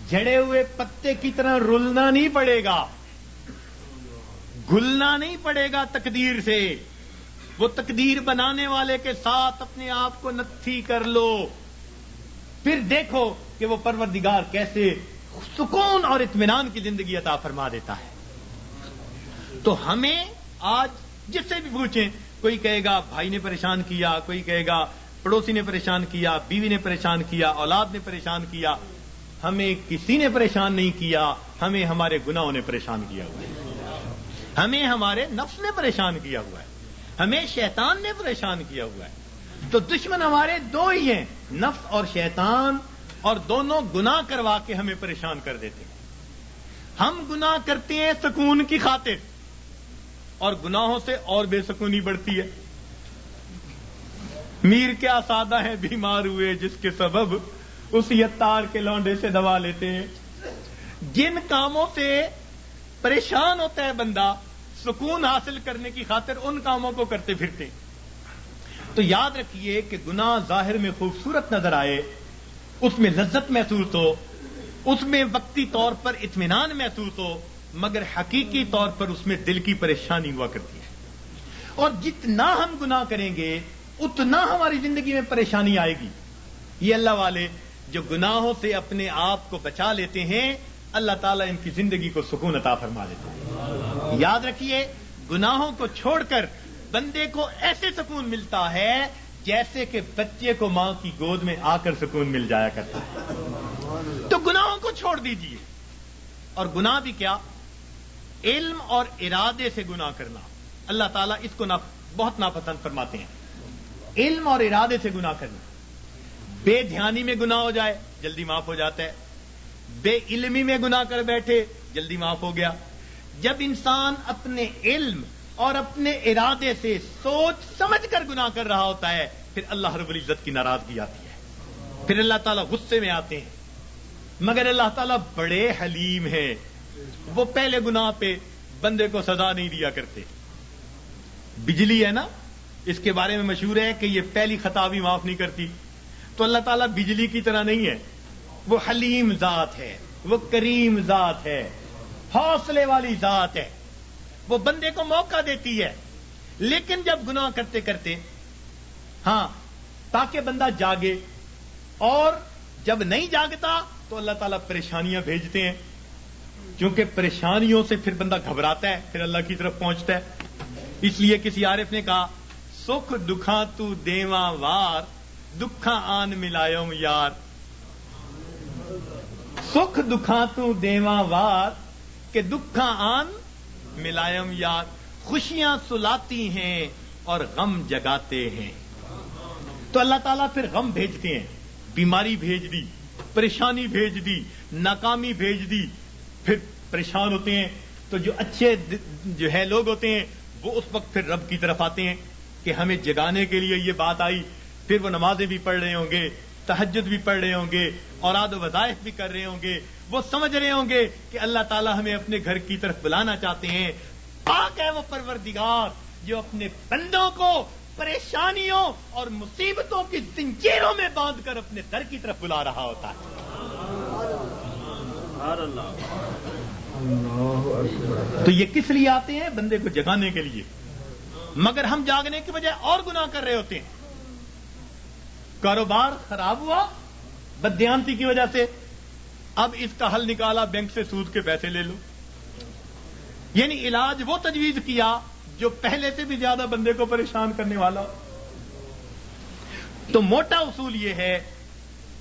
جھڑے ہوئے پتے کی طرح رلنا نہیں پڑے گا، گھلنا نہیں پڑے گا تقدیر سے۔ وہ تقدیر بنانے والے کے ساتھ اپنے آپ کو نتھی کر لو، پھر دیکھو کہ وہ پروردگار کیسے سکون اور اطمینان کی زندگی عطا فرما دیتا ہے۔ تو ہمیں آج جس سے بھی پوچھیں، کوئی کہے گا بھائی نے پریشان کیا، کوئی کہے گا پڑوسی نے پریشان کیا، بیوی نے پریشان کیا، اولاد نے پریشان کیا، ہمیں کسی نے پریشان نہیں کیا، ہمیں ہمارے گناہوں نے پریشان کیا ہوا ہے، ہمیں ہمارے نفس نے پریشان کیا ہوا ہے، ہمیں شیطان نے پریشان کیا ہوا ہے۔ تو دشمن ہمارے دو ہی ہیں، نفس اور شیطان، اور دونوں گناہ کروا کے ہمیں پریشان کر دیتے ہیں۔ ہم گناہ کرتے ہیں سکون کی خاطر، اور گناہوں سے اور بے سکونی بڑھتی ہے۔ میر کیا سادہ ہے بیمار ہوئے جس کے سبب اسی عطار کے لونڈے سے دوا لیتے ہیں۔ جن کاموں سے پریشان ہوتا ہے بندہ سکون حاصل کرنے کی خاطر، ان کاموں کو کرتے پھرتے ہیں۔ تو یاد رکھیے کہ گناہ ظاہر میں خوبصورت نظر آئے، اس میں لذت محسوس ہو، اس میں وقتی طور پر اطمینان محسوس ہو، مگر حقیقی طور پر اس میں دل کی پریشانی ہوا کرتی ہے۔ اور جتنا ہم گناہ کریں گے اتنا ہماری زندگی میں پریشانی آئے گی۔ یہ اللہ والے جو گناہوں سے اپنے آپ کو بچا لیتے ہیں، اللہ تعالیٰ ان کی زندگی کو سکون عطا فرما دیتے ہیں۔ یاد رکھیے، گناہوں کو چھوڑ کر بندے کو ایسے سکون ملتا ہے جیسے کہ بچے کو ماں کی گود میں آ کر سکون مل جایا کرتا ہے۔ تو گناہوں کو چھوڑ دیجیے۔ اور گناہ بھی کیا؟ علم اور ارادے سے گناہ کرنا، اللہ تعالیٰ اس کو بہت ناپسند فرماتے ہیں۔ علم اور ارادے سے گناہ کرنا، بے دھیانی میں گناہ ہو جائے جلدی معاف ہو جاتا ہے، بے علمی میں گناہ کر بیٹھے جلدی معاف ہو گیا۔ جب انسان اپنے علم اور اپنے ارادے سے سوچ سمجھ کر گناہ کر رہا ہوتا ہے، پھر اللہ رب العزت کی ناراضگی آتی ہے، پھر اللہ تعالیٰ غصے میں آتے ہیں۔ مگر اللہ تعالیٰ بڑے حلیم ہیں، وہ پہلے گناہ پہ بندے کو سزا نہیں دیا کرتے۔ بجلی ہے نا، اس کے بارے میں مشہور ہے کہ یہ پہلی خطا بھی معاف نہیں کرتی۔ تو اللہ تعالیٰ بجلی کی طرح نہیں ہے، وہ حلیم ذات ہے، وہ کریم ذات ہے، حوصلے والی ذات ہے، وہ بندے کو موقع دیتی ہے۔ لیکن جب گناہ کرتے کرتے، ہاں، تاکہ بندہ جاگے، اور جب نہیں جاگتا تو اللہ تعالیٰ پریشانیاں بھیجتے ہیں، کیونکہ پریشانیوں سے پھر بندہ گھبراتا ہے، پھر اللہ کی طرف پہنچتا ہے۔ اس لیے کسی عارف نے کہا، سکھ دکھاں تو دیواں وار، دکھاں آن ملایوم یار۔ سکھ دکھاں تو دیواں وار کہ دکھاں آن ملایوم یار۔ خوشیاں سلاتی ہیں اور غم جگاتے ہیں۔ تو اللہ تعالیٰ پھر غم بھیجتے ہیں، بیماری بھیج دی، پریشانی بھیج دی، ناکامی بھیج دی، پھر پریشان ہوتے ہیں۔ تو جو اچھے جو ہے لوگ ہوتے ہیں وہ اس وقت پھر رب کی طرف آتے ہیں کہ ہمیں جگانے کے لیے یہ بات آئی۔ پھر وہ نمازیں بھی پڑھ رہے ہوں گے، تہجد بھی پڑھ رہے ہوں گے، اوراد و وظائف بھی کر رہے ہوں گے، وہ سمجھ رہے ہوں گے کہ اللہ تعالیٰ ہمیں اپنے گھر کی طرف بلانا چاہتے ہیں۔ پاک ہے وہ پروردگار جو اپنے بندوں کو پریشانیوں اور مصیبتوں کی زنجیروں میں باندھ کر اپنے در کی طرف بلا رہا ہوتا ہے۔ تو یہ کس لیے آتے ہیں؟ بندے کو جگانے کے لیے۔ مگر ہم جاگنے کی بجائے اور گناہ کر رہے ہوتے ہیں۔ کاروبار خراب ہوا بددیانتی کی وجہ سے، اب اس کا حل نکالا، بینک سے سود کے پیسے لے لو، یعنی علاج وہ تجویز کیا جو پہلے سے بھی زیادہ بندے کو پریشان کرنے والا ہو۔ تو موٹا اصول یہ ہے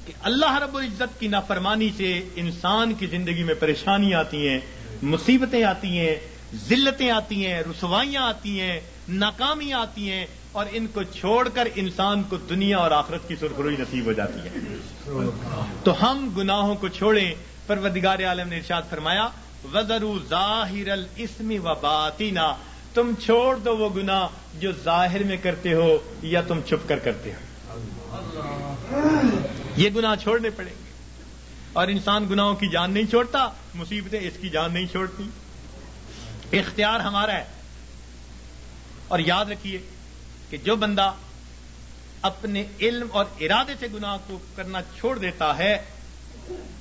کہ اللہ رب العزت کی نافرمانی سے انسان کی زندگی میں پریشانیاں آتی ہیں، مصیبتیں آتی ہیں، ذلتیں آتی ہیں، رسوائیاں آتی ہیں، ناکامیاں آتی ہیں، اور ان کو چھوڑ کر انسان کو دنیا اور آخرت کی سرخروئی نصیب ہو جاتی ہے۔ تو ہم گناہوں کو چھوڑیں۔ پروردگار عالم نے ارشاد فرمایا، وَذَرُوا ظَاهِرَ الْإِثْمِ وَبَاطِنَهُ، تم چھوڑ دو وہ گناہ جو ظاہر میں کرتے ہو یا تم چھپ کر کرتے ہو۔ یہ گناہ چھوڑنے پڑیں گے، اور انسان گناہوں کی جان نہیں چھوڑتا، مصیبتیں اس کی جان نہیں چھوڑتی۔ اختیار ہمارا ہے۔ اور یاد رکھیے کہ جو بندہ اپنے علم اور ارادے سے گناہ کو کرنا چھوڑ دیتا ہے،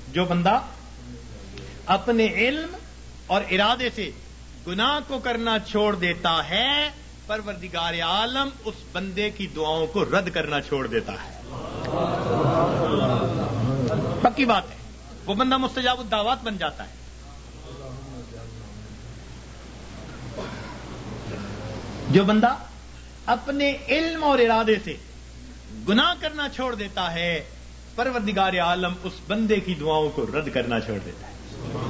جو بندہ اپنے علم اور ارادے سے گناہ کو کرنا چھوڑ دیتا ہے، پروردگار عالم اس بندے کی دعاؤں کو رد کرنا چھوڑ دیتا ہے۔ پکی بات ہے، وہ بندہ مستجاب الدعوات بن جاتا ہے۔ جو بندہ اپنے علم اور ارادے سے گناہ کرنا چھوڑ دیتا ہے پروردگار عالم اس بندے کی دعاؤں کو رد کرنا چھوڑ دیتا ہے.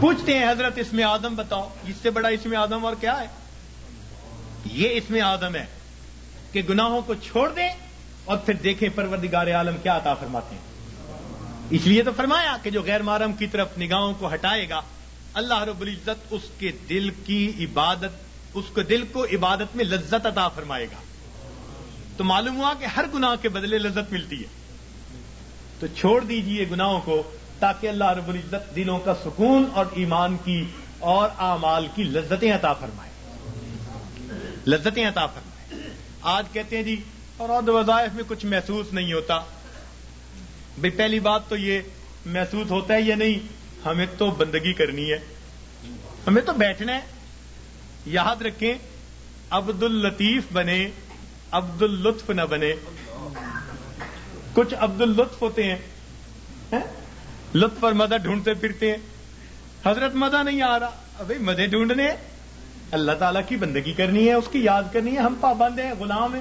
پوچھتے ہیں حضرت اسم آدم بتاؤ, اس سے بڑا اسم آدم اور کیا ہے؟ یہ اسم آدم ہے کہ گناہوں کو چھوڑ دیں اور پھر دیکھیں پروردگار عالم کیا عطا فرماتے ہیں. اس لیے تو فرمایا کہ جو غیر محرم کی طرف نگاہوں کو ہٹائے گا اللہ رب العزت اس کے دل کی عبادت, اس کے دل کو عبادت میں لذت عطا فرمائے گا. تو معلوم ہوا کہ ہر گناہ کے بدلے لذت ملتی ہے. تو چھوڑ دیجئے گناہوں کو تاکہ اللہ رب العزت دلوں کا سکون اور ایمان کی اور اعمال کی لذتیں عطا فرمائے. لذتیں عطا فرمائے. آج کہتے ہیں جی اور وظائف میں کچھ محسوس نہیں ہوتا. بھئی پہلی بات تو یہ محسوس ہوتا ہے یا نہیں, ہمیں تو بندگی کرنی ہے, ہمیں تو بیٹھنا ہے. یاد رکھیں عبد اللطیف بنے, عبد اللطف نہ بنے. کچھ عبد اللطف ہوتے ہیں, لطف اور مزہ ڈھونڈتے پھرتے ہیں. حضرت مزہ نہیں آ رہا, ابھی مزے ڈھونڈنے ہیں. اللہ تعالیٰ کی بندگی کرنی ہے, اس کی یاد کرنی ہے. ہم پابند ہیں, غلام ہیں.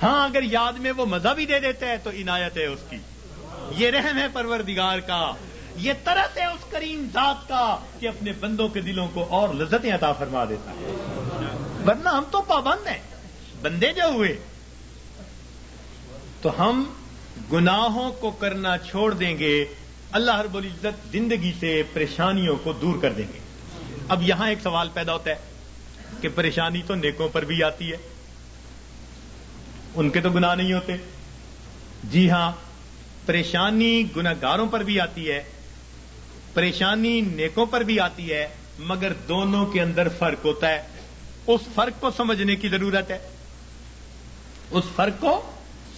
ہاں اگر یاد میں وہ مزہ بھی دے دیتا ہے تو عنایت ہے اس کی. یہ رحم ہے پروردگار کا, یہ طرف ہے اس کریم ذات کا کہ اپنے بندوں کے دلوں کو اور لذتیں عطا فرما دیتا ہے. ورنہ ہم تو پابند ہیں, بندے جو ہوئے. تو ہم گناہوں کو کرنا چھوڑ دیں گے, اللہ رب العزت زندگی سے پریشانیوں کو دور کر دیں گے. اب یہاں ایک سوال پیدا ہوتا ہے کہ پریشانی تو نیکوں پر بھی آتی ہے, ان کے تو گناہ نہیں ہوتے. جی ہاں, پریشانی گناہگاروں پر بھی آتی ہے, پریشانی نیکوں پر بھی آتی ہے, مگر دونوں کے اندر فرق ہوتا ہے. اس فرق کو سمجھنے کی ضرورت ہے, اس فرق کو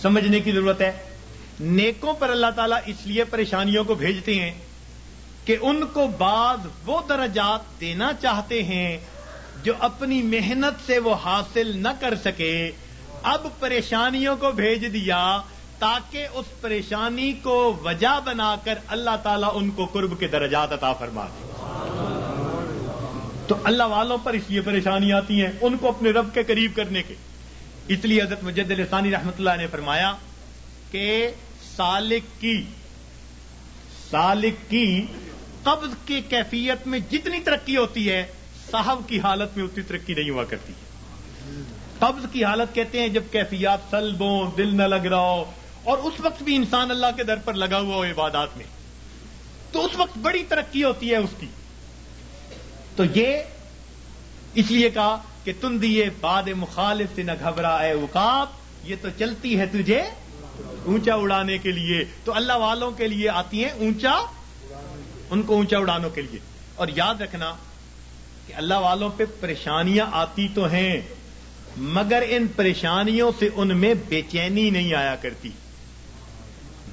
سمجھنے کی ضرورت ہے. نیکوں پر اللہ تعالیٰ اس لیے پریشانیوں کو بھیجتے ہیں کہ ان کو بعض وہ درجات دینا چاہتے ہیں جو اپنی محنت سے وہ حاصل نہ کر سکے. اب پریشانیوں کو بھیج دیا تاکہ اس پریشانی کو وجہ بنا کر اللہ تعالیٰ ان کو قرب کے درجات عطا فرما دے. تو اللہ والوں پر اس لیے پریشانی آتی ہیں ان کو اپنے رب کے قریب کرنے کے. اس لیے حضرت مجدد لسانی رحمۃ اللہ نے فرمایا کہ سالک کی قبض کی کیفیت میں جتنی ترقی ہوتی ہے صاحب کی حالت میں اتنی ترقی نہیں ہوا کرتی. قبض کی حالت کہتے ہیں جب کیفیات سلب ہوں, دل نہ لگ رہا ہو, اور اس وقت بھی انسان اللہ کے در پر لگا ہوا ہو عبادات میں, تو اس وقت بڑی ترقی ہوتی ہے اس کی. تو یہ اس لیے کہا کہ تم دیے باد مخالف سے نہ گھبرا اے عقاب, یہ تو چلتی ہے تجھے اونچا اڑانے کے لیے. تو اللہ والوں کے لیے آتی ہیں اونچا, ان کو اونچا اڑانے کے لیے. اور یاد رکھنا کہ اللہ والوں پہ پریشانیاں آتی تو ہیں مگر ان پریشانیوں سے ان میں بے چینی نہیں آیا کرتی.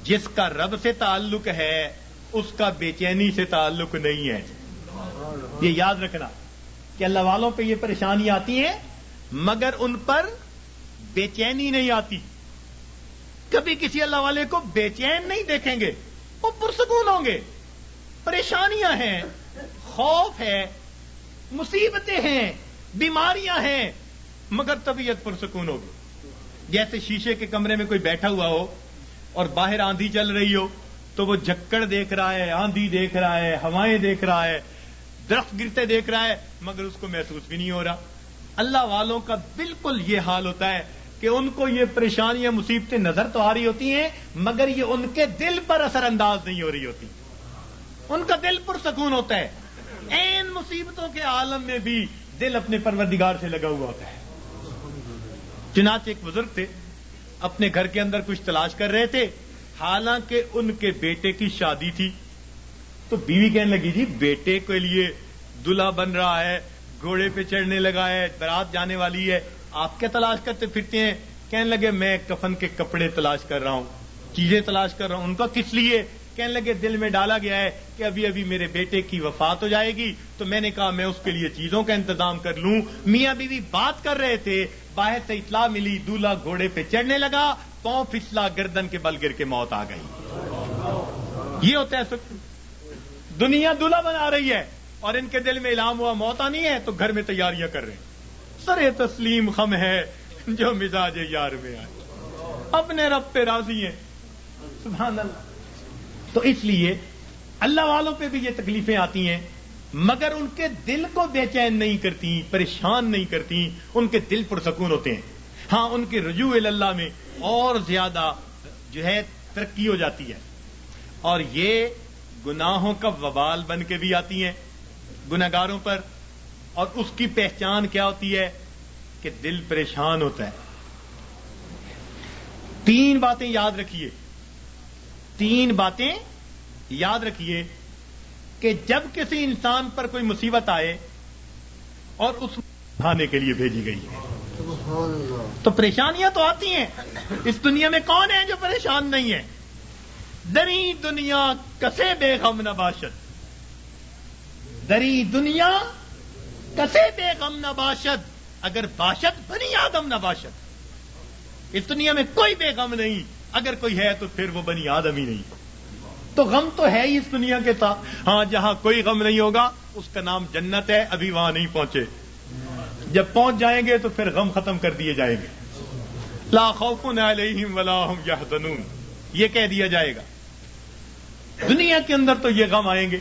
جس کا رب سے تعلق ہے اس کا بے چینی سے تعلق نہیں ہے. یہ یاد رکھنا کہ اللہ والوں پہ یہ پریشانی آتی ہیں مگر ان پر بے چینی نہیں آتی. کبھی کسی اللہ والے کو بے چین نہیں دیکھیں گے, وہ پرسکون ہوں گے. پریشانیاں ہیں, خوف ہے, مصیبتیں ہیں, بیماریاں ہیں, مگر طبیعت پرسکون ہوگی. جیسے شیشے کے کمرے میں کوئی بیٹھا ہوا ہو اور باہر آندھی چل رہی ہو تو وہ جھکڑ دیکھ رہا ہے, آندھی دیکھ رہا ہے, ہوائیں دیکھ رہا ہے, درخت گرتے دیکھ رہا ہے, مگر اس کو محسوس بھی نہیں ہو رہا. اللہ والوں کا بالکل یہ حال ہوتا ہے کہ ان کو یہ پریشانیاں مصیبتیں نظر تو آ رہی ہوتی ہیں مگر یہ ان کے دل پر اثر انداز نہیں ہو رہی ہوتی. ان کا دل پرسکون ہوتا ہے. این مصیبتوں کے عالم میں بھی دل اپنے پروردگار سے لگا ہوا ہوتا ہے. چنانچہ ایک بزرگ تھے, اپنے گھر کے اندر کچھ تلاش کر رہے تھے, حالانکہ ان کے بیٹے کی شادی تھی. تو بیوی کہنے لگی جی بیٹے کے لیے دلہا بن رہا ہے, گھوڑے پہ چڑھنے لگا ہے, بارات جانے والی ہے, آپ کیا تلاش کرتے پھرتے ہیں؟ کہنے لگے میں کفن کے کپڑے تلاش کر رہا ہوں, چیزیں تلاش کر رہا ہوں. ان کا کس لیے؟ کہنے لگے دل میں ڈالا گیا ہے کہ ابھی ابھی میرے بیٹے کی وفات ہو جائے گی, تو میں نے کہا میں اس کے لیے چیزوں کا انتظام کر لوں. میاں بیوی بات کر رہے تھے, باہر سے اطلاع ملی دولہا گھوڑے پہ چڑھنے لگا, پاؤں پھسلا, گردن کے بل گر کے موت آ گئی. یہ ہوتا ہے دنیا دولہا بنا رہی ہے اور ان کے دل میں الہام ہوا موت آنی ہے تو گھر میں تیاریاں کر رہے ہیں. سر تسلیم خم ہے جو مزاج یار میں آئے. اپنے رب پہ راضی ہیں. سبحان اللہ. تو اس لیے اللہ والوں پہ بھی یہ تکلیفیں آتی ہیں مگر ان کے دل کو بے چین نہیں کرتی, پریشان نہیں کرتی, ان کے دل پرسکون ہوتے ہیں. ہاں ان کے رجوع اللہ میں اور زیادہ جو ہے ترقی ہو جاتی ہے, اور یہ گناہوں کا وبال بن کے بھی آتی ہیں گناہگاروں پر. اور اس کی پہچان کیا ہوتی ہے کہ دل پریشان ہوتا ہے. 3 باتیں یاد رکھیے, 3 باتیں یاد رکھیے کہ جب کسی انسان پر کوئی مصیبت آئے اور اس اٹھانے کے لیے بھیجی گئی ہے تو پریشانیاں تو آتی ہیں. اس دنیا میں کون ہے جو پریشان نہیں ہے؟ دری دنیا کسے بے غم نہ باشد, دری دنیا کسے بے غم نہ باشد, اگر باشد بنی آدم نہ باشد. اس دنیا میں کوئی بے غم نہیں, اگر کوئی ہے تو پھر وہ بنی آدم ہی نہیں. تو غم تو ہے ہی اس دنیا کے ساتھ. ہاں جہاں کوئی غم نہیں ہوگا اس کا نام جنت ہے, ابھی وہاں نہیں پہنچے. جب پہنچ جائیں گے تو پھر غم ختم کر دیے جائیں گے. لا خوف علیہم ولا ہم یحزنون, یہ کہہ دیا جائے گا. دنیا کے اندر تو یہ غم آئیں گے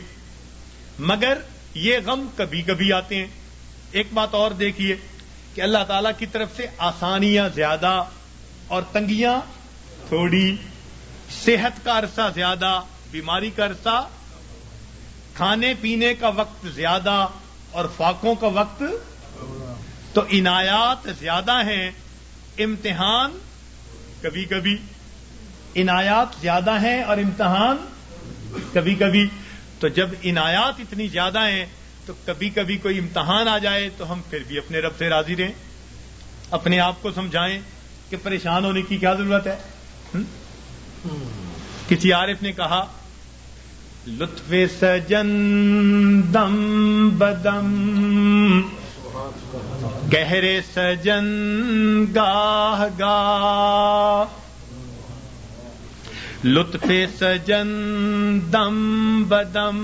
مگر یہ غم کبھی کبھی آتے ہیں. ایک بات اور دیکھیے کہ اللہ تعالی کی طرف سے آسانیاں زیادہ اور تنگیاں تھوڑی, صحت کا عرصہ زیادہ, بیماری کا عرصہ, کھانے پینے کا وقت زیادہ اور فاقوں کا وقت. تو عنایات زیادہ ہیں, امتحان کبھی کبھی. عنایات زیادہ ہیں اور امتحان کبھی کبھی. تو جب عنایات اتنی زیادہ ہیں تو کبھی کبھی کوئی امتحان آ جائے تو ہم پھر بھی اپنے رب سے راضی رہیں, اپنے آپ کو سمجھائیں کہ پریشان ہونے کی کیا ضرورت ہے. کسی عارف نے کہا لطف سجن دم بدم گہرے سجن گاہ گاہ, لطف سجن دم بدم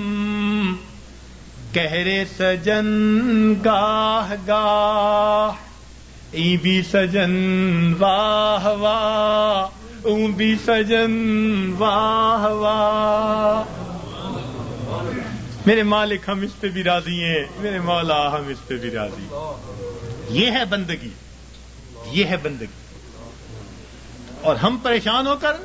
گہرے سجن گاہ گاہ, ای بھی سجن واہ واہ, اون بھی سجن واہ واہ. میرے مالک ہم اس پہ بھی راضی ہیں, میرے مولا ہم اس پہ بھی راضی. یہ ہے بندگی, یہ ہے بندگی. اور ہم پریشان ہو کر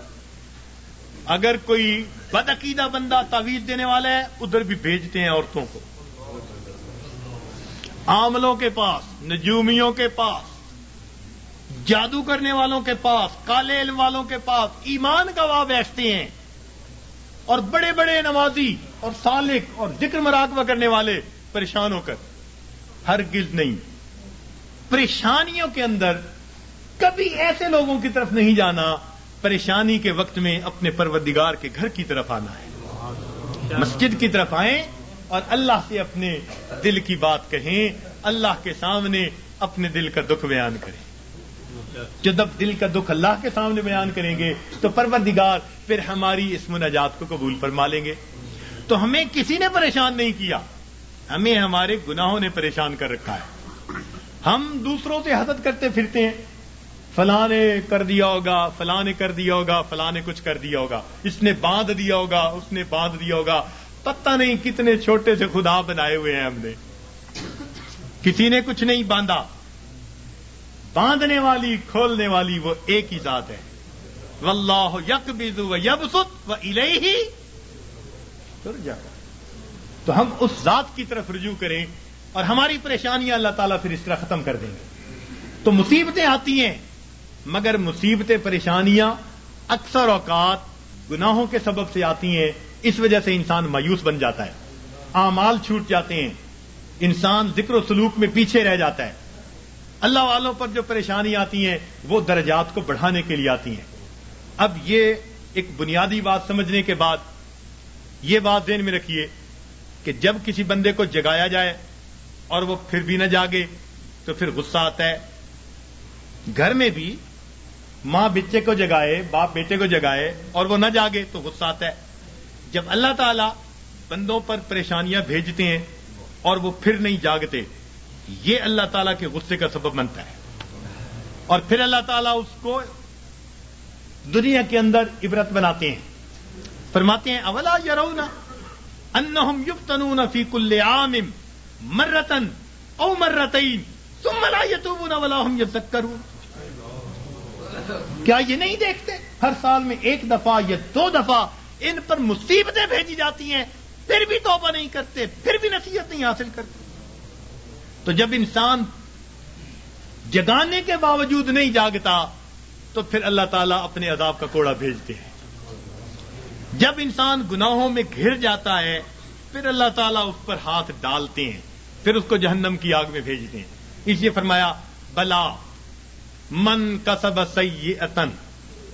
اگر کوئی بدعقیدہ بندہ تعویذ دینے والا ہے ادھر بھی بھیجتے ہیں عورتوں کو, عاملوں کے پاس, نجومیوں کے پاس, جادو کرنے والوں کے پاس, کالے علم والوں کے پاس. ایمان گواہ بیٹھتے ہیں اور بڑے بڑے نمازی اور سالک اور ذکر مراقبہ کرنے والے پریشان ہو کر. ہرگز نہیں. پریشانیوں کے اندر کبھی ایسے لوگوں کی طرف نہیں جانا, پریشانی کے وقت میں اپنے پروردگار کے گھر کی طرف آنا ہے. مسجد کی طرف آئیں اور اللہ سے اپنے دل کی بات کہیں, اللہ کے سامنے اپنے دل کا دکھ بیان کریں. جب دل کا دکھ اللہ کے سامنے بیان کریں گے تو پروردگار پھر ہماری اس مناجات کو قبول فرما لیں گے. تو ہمیں کسی نے پریشان نہیں کیا, ہمیں ہمارے گناہوں نے پریشان کر رکھا ہے. ہم دوسروں سے حسد کرتے پھرتے ہیں, فلاں نے کر دیا ہوگا, فلاں نے کر دیا ہوگا, فلاں نے کچھ کر دیا ہوگا, اس نے باندھ دیا ہوگا, اس نے باندھ دیا ہوگا. پتہ نہیں کتنے چھوٹے سے خدا بنائے ہوئے ہیں ہم نے, کسی نے کچھ نہیں باندھا. باندھنے والی کھولنے والی وہ ایک ہی ذات ہے. واللہ یقبض و یبسط و الیہ ترجع. تو ہم اس ذات کی طرف رجوع کریں اور ہماری پریشانیاں اللہ تعالیٰ پھر اس طرح ختم کر دیں گے. تو مصیبتیں آتی ہیں مگر مصیبتیں, پریشانیاں اکثر اوقات گناہوں کے سبب سے آتی ہیں. اس وجہ سے انسان مایوس بن جاتا ہے, اعمال چھوٹ جاتے ہیں, انسان ذکر و سلوک میں پیچھے رہ جاتا ہے. اللہ والوں پر جو پریشانی آتی ہیں وہ درجات کو بڑھانے کے لیے آتی ہیں. اب یہ ایک بنیادی بات سمجھنے کے بعد یہ بات ذہن میں رکھیے کہ جب کسی بندے کو جگایا جائے اور وہ پھر بھی نہ جاگے تو پھر غصہ آتا ہے. گھر میں بھی ماں بچے کو جگائے, باپ بیٹے کو جگائے اور وہ نہ جاگے تو غصہ آتا ہے. جب اللہ تعالیٰ بندوں پر پریشانیاں بھیجتے ہیں اور وہ پھر نہیں جاگتے, یہ اللہ تعالیٰ کے غصے کا سبب بنتا ہے. اور پھر اللہ تعالیٰ اس کو دنیا کے اندر عبرت بناتے ہیں. فرماتے ہیں اولا یرون انہم یفتنون فی کل عام مرتن او مرتین ثم لا یتوبون ولا هم یذکرون. کیا یہ نہیں دیکھتے ہر سال میں ایک دفعہ یا 2 دفعہ ان پر مصیبتیں بھیجی جاتی ہیں، پھر بھی توبہ نہیں کرتے، پھر بھی نصیحت نہیں حاصل کرتے. تو جب انسان جگانے کے باوجود نہیں جاگتا تو پھر اللہ تعالیٰ اپنے عذاب کا کوڑا بھیجتے ہیں. جب انسان گناہوں میں گھر جاتا ہے پھر اللہ تعالیٰ اس پر ہاتھ ڈالتے ہیں، پھر اس کو جہنم کی آگ میں بھیجتے ہیں. اس لیے فرمایا بلا من کسب سیئۃ،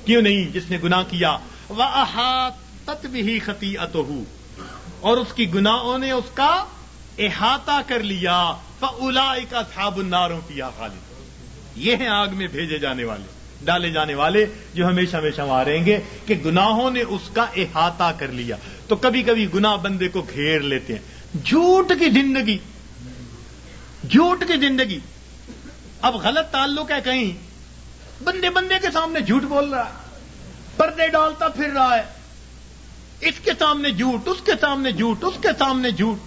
کیوں نہیں جس نے گناہ کیا وَأَحَاطَتْ بِهِ خَطِیئَتُهُ، اور اس کی گناہوں نے اس کا احاطہ کر لیا، فَأُولَٰئِکَ أَصْحَابُ النَّارِ هُمْ فِیہَا خَالِدُونَ. یہ ہیں آگ میں بھیجے جانے والے، ڈالے جانے والے جو ہمیشہ ہمیشہ وہاں رہیں گے کہ گناہوں نے اس کا احاطہ کر لیا. تو کبھی کبھی گناہ بندے کو گھیر لیتے ہیں. جھوٹ کی زندگی، جھوٹ کی زندگی. اب غلط تعلق ہے کہیں، بندے کے سامنے جھوٹ بول رہا ہے، پردے ڈالتا پھر رہا ہے، اس کے سامنے جھوٹ، اس کے سامنے جھوٹ، اس کے سامنے جھوٹ.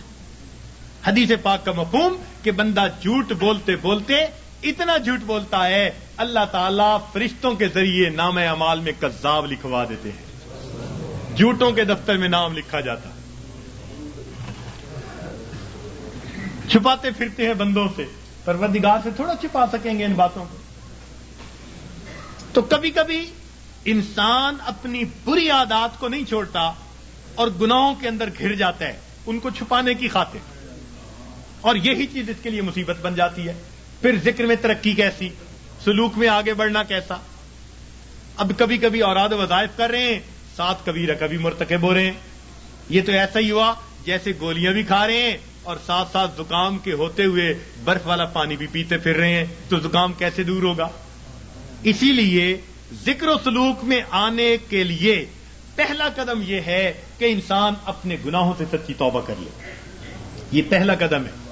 حدیث پاک کا مفہوم کہ بندہ جھوٹ بولتے بولتے اتنا جھوٹ بولتا ہے اللہ تعالیٰ فرشتوں کے ذریعے نام اعمال میں کذاب لکھوا دیتے ہیں، جھوٹوں کے دفتر میں نام لکھا جاتا. چھپاتے پھرتے ہیں بندوں سے، پروردگار سے تھوڑا چھپا سکیں گے ان باتوں کو. تو کبھی کبھی انسان اپنی بری عادات کو نہیں چھوڑتا اور گناہوں کے اندر گھر جاتا ہے ان کو چھپانے کی خاطر، اور یہی چیز اس کے لیے مصیبت بن جاتی ہے. پھر ذکر میں ترقی کیسی، سلوک میں آگے بڑھنا کیسا. اب کبھی کبھی اوراد و وظائف کر رہے ہیں، ساتھ کبیرہ کبھی مرتکب ہو رہے ہیں. یہ تو ایسا ہی ہوا جیسے گولیاں بھی کھا رہے ہیں اور ساتھ ساتھ زکام کے ہوتے ہوئے برف والا پانی بھی پیتے پھر رہے ہیں، تو زکام کیسے دور ہوگا. اسی لیے ذکر و سلوک میں آنے کے لیے پہلا قدم یہ ہے کہ انسان اپنے گناہوں سے سچی توبہ کر لے. یہ پہلا قدم ہے،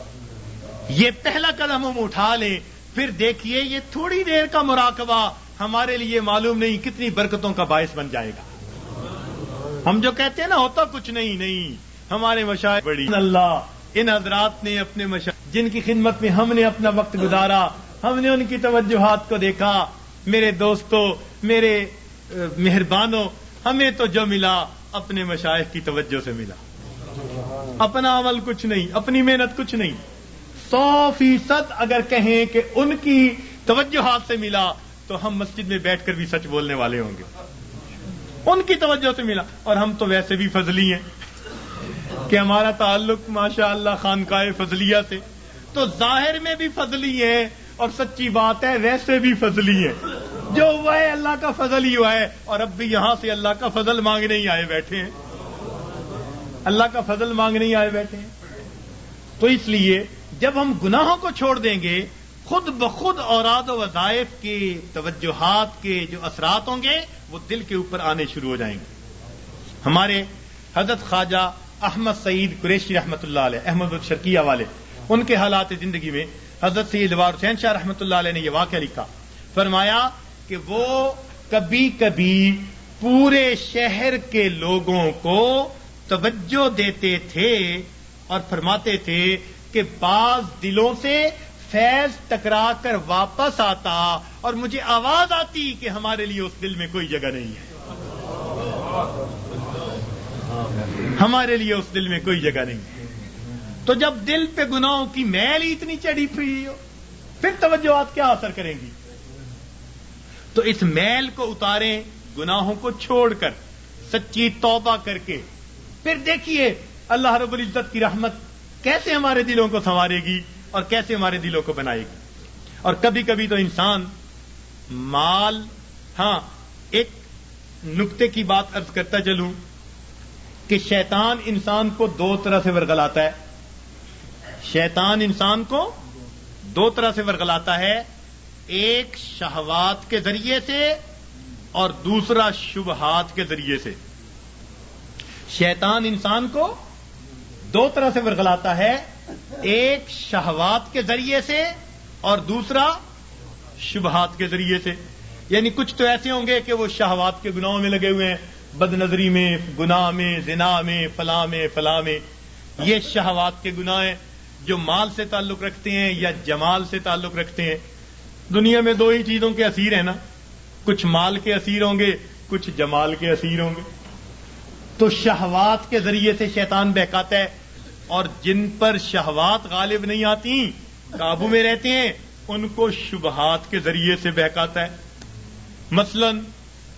یہ پہلا قدم ہم اٹھا لیں. پھر دیکھیے یہ تھوڑی دیر کا مراقبہ ہمارے لیے معلوم نہیں کتنی برکتوں کا باعث بن جائے گا. ہم جو کہتے ہیں نا ہوتا کچھ نہیں، ہمارے مشائخ بڑی اللہ، ان حضرات نے اپنے مشائخ جن کی خدمت میں ہم نے اپنا وقت گزارا، ہم نے ان کی توجہات کو دیکھا. میرے دوستو، میرے مہربانوں، ہمیں تو جو ملا اپنے مشائخ کی توجہ سے ملا. اپنا عمل کچھ نہیں، اپنی محنت کچھ نہیں. 100% اگر کہیں کہ ان کی توجہات سے ملا تو ہم مسجد میں بیٹھ کر بھی سچ بولنے والے ہوں گے. ان کی توجہ سے ملا، اور ہم تو ویسے بھی فضلی ہیں کہ ہمارا تعلق ماشاءاللہ خانقاہ فضلیہ سے، تو ظاہر میں بھی فضلی ہیں اور سچی بات ہے ویسے بھی فضلی ہیں. جو ہوا ہے اللہ کا فضل ہی ہوا ہے، اور اب بھی یہاں سے اللہ کا فضل مانگنے ہی آئے بیٹھے ہیں، اللہ کا فضل مانگنے ہی آئے بیٹھے ہیں. تو اس لیے جب ہم گناہوں کو چھوڑ دیں گے خود بخود اوراد و وظائف کے توجہات کے جو اثرات ہوں گے وہ دل کے اوپر آنے شروع ہو جائیں گے. ہمارے حضرت خواجہ احمد سعید قریشی رحمۃ اللہ علیہ، احمد الشرقیہ والے، ان کے حالات زندگی میں حضرت سید وار حسین شاہ رحمۃ اللہ علیہ نے یہ واقعہ لکھا. فرمایا کہ وہ کبھی کبھی پورے شہر کے لوگوں کو توجہ دیتے تھے اور فرماتے تھے کہ بعض دلوں سے فیض ٹکرا کر واپس آتا اور مجھے آواز آتی کہ ہمارے لیے اس دل میں کوئی جگہ نہیں ہے، ہمارے لیے اس دل میں کوئی جگہ نہیں ہے. تو جب دل پہ گناہوں کی میل ہی اتنی چڑھی ہوئی ہو پھر توجہات کیا اثر کریں گی. تو اس میل کو اتاریں گناہوں کو چھوڑ کر، سچی توبہ کر کے. پھر دیکھیے اللہ رب العزت کی رحمت کیسے ہمارے دلوں کو سنوارے گی اور کیسے ہمارے دلوں کو بنائے گی. اور کبھی کبھی تو انسان مال، ہاں ایک نقطے کی بات عرض کرتا چلوں کہ شیطان انسان کو 2 طرح سے ورغلاتا ہے. شیطان انسان کو 2 طرح سے ورغلاتا ہے، ایک شہوات کے ذریعے سے اور دوسرا شبہات کے ذریعے سے. شیطان انسان کو 2 طرح سے ورغلاتا ہے، ایک شہوات کے ذریعے سے اور دوسرا شبہات کے ذریعے سے. یعنی کچھ تو ایسے ہوں گے کہ وہ شہوات کے گناہوں میں لگے ہوئے ہیں، بد نظری میں، گناہ میں، زنا میں، فلاں میں. یہ شہوات کے گناہ ہیں جو مال سے تعلق رکھتے ہیں یا جمال سے تعلق رکھتے ہیں. دنیا میں دو ہی چیزوں کے اسیر ہیں نا، کچھ مال کے اسیر ہوں گے، کچھ جمال کے اسیر ہوں گے. تو شہوات کے ذریعے سے شیطان بہکاتا ہے، اور جن پر شہوات غالب نہیں آتی، قابو میں رہتے ہیں، ان کو شبہات کے ذریعے سے بہکاتا ہے. مثلا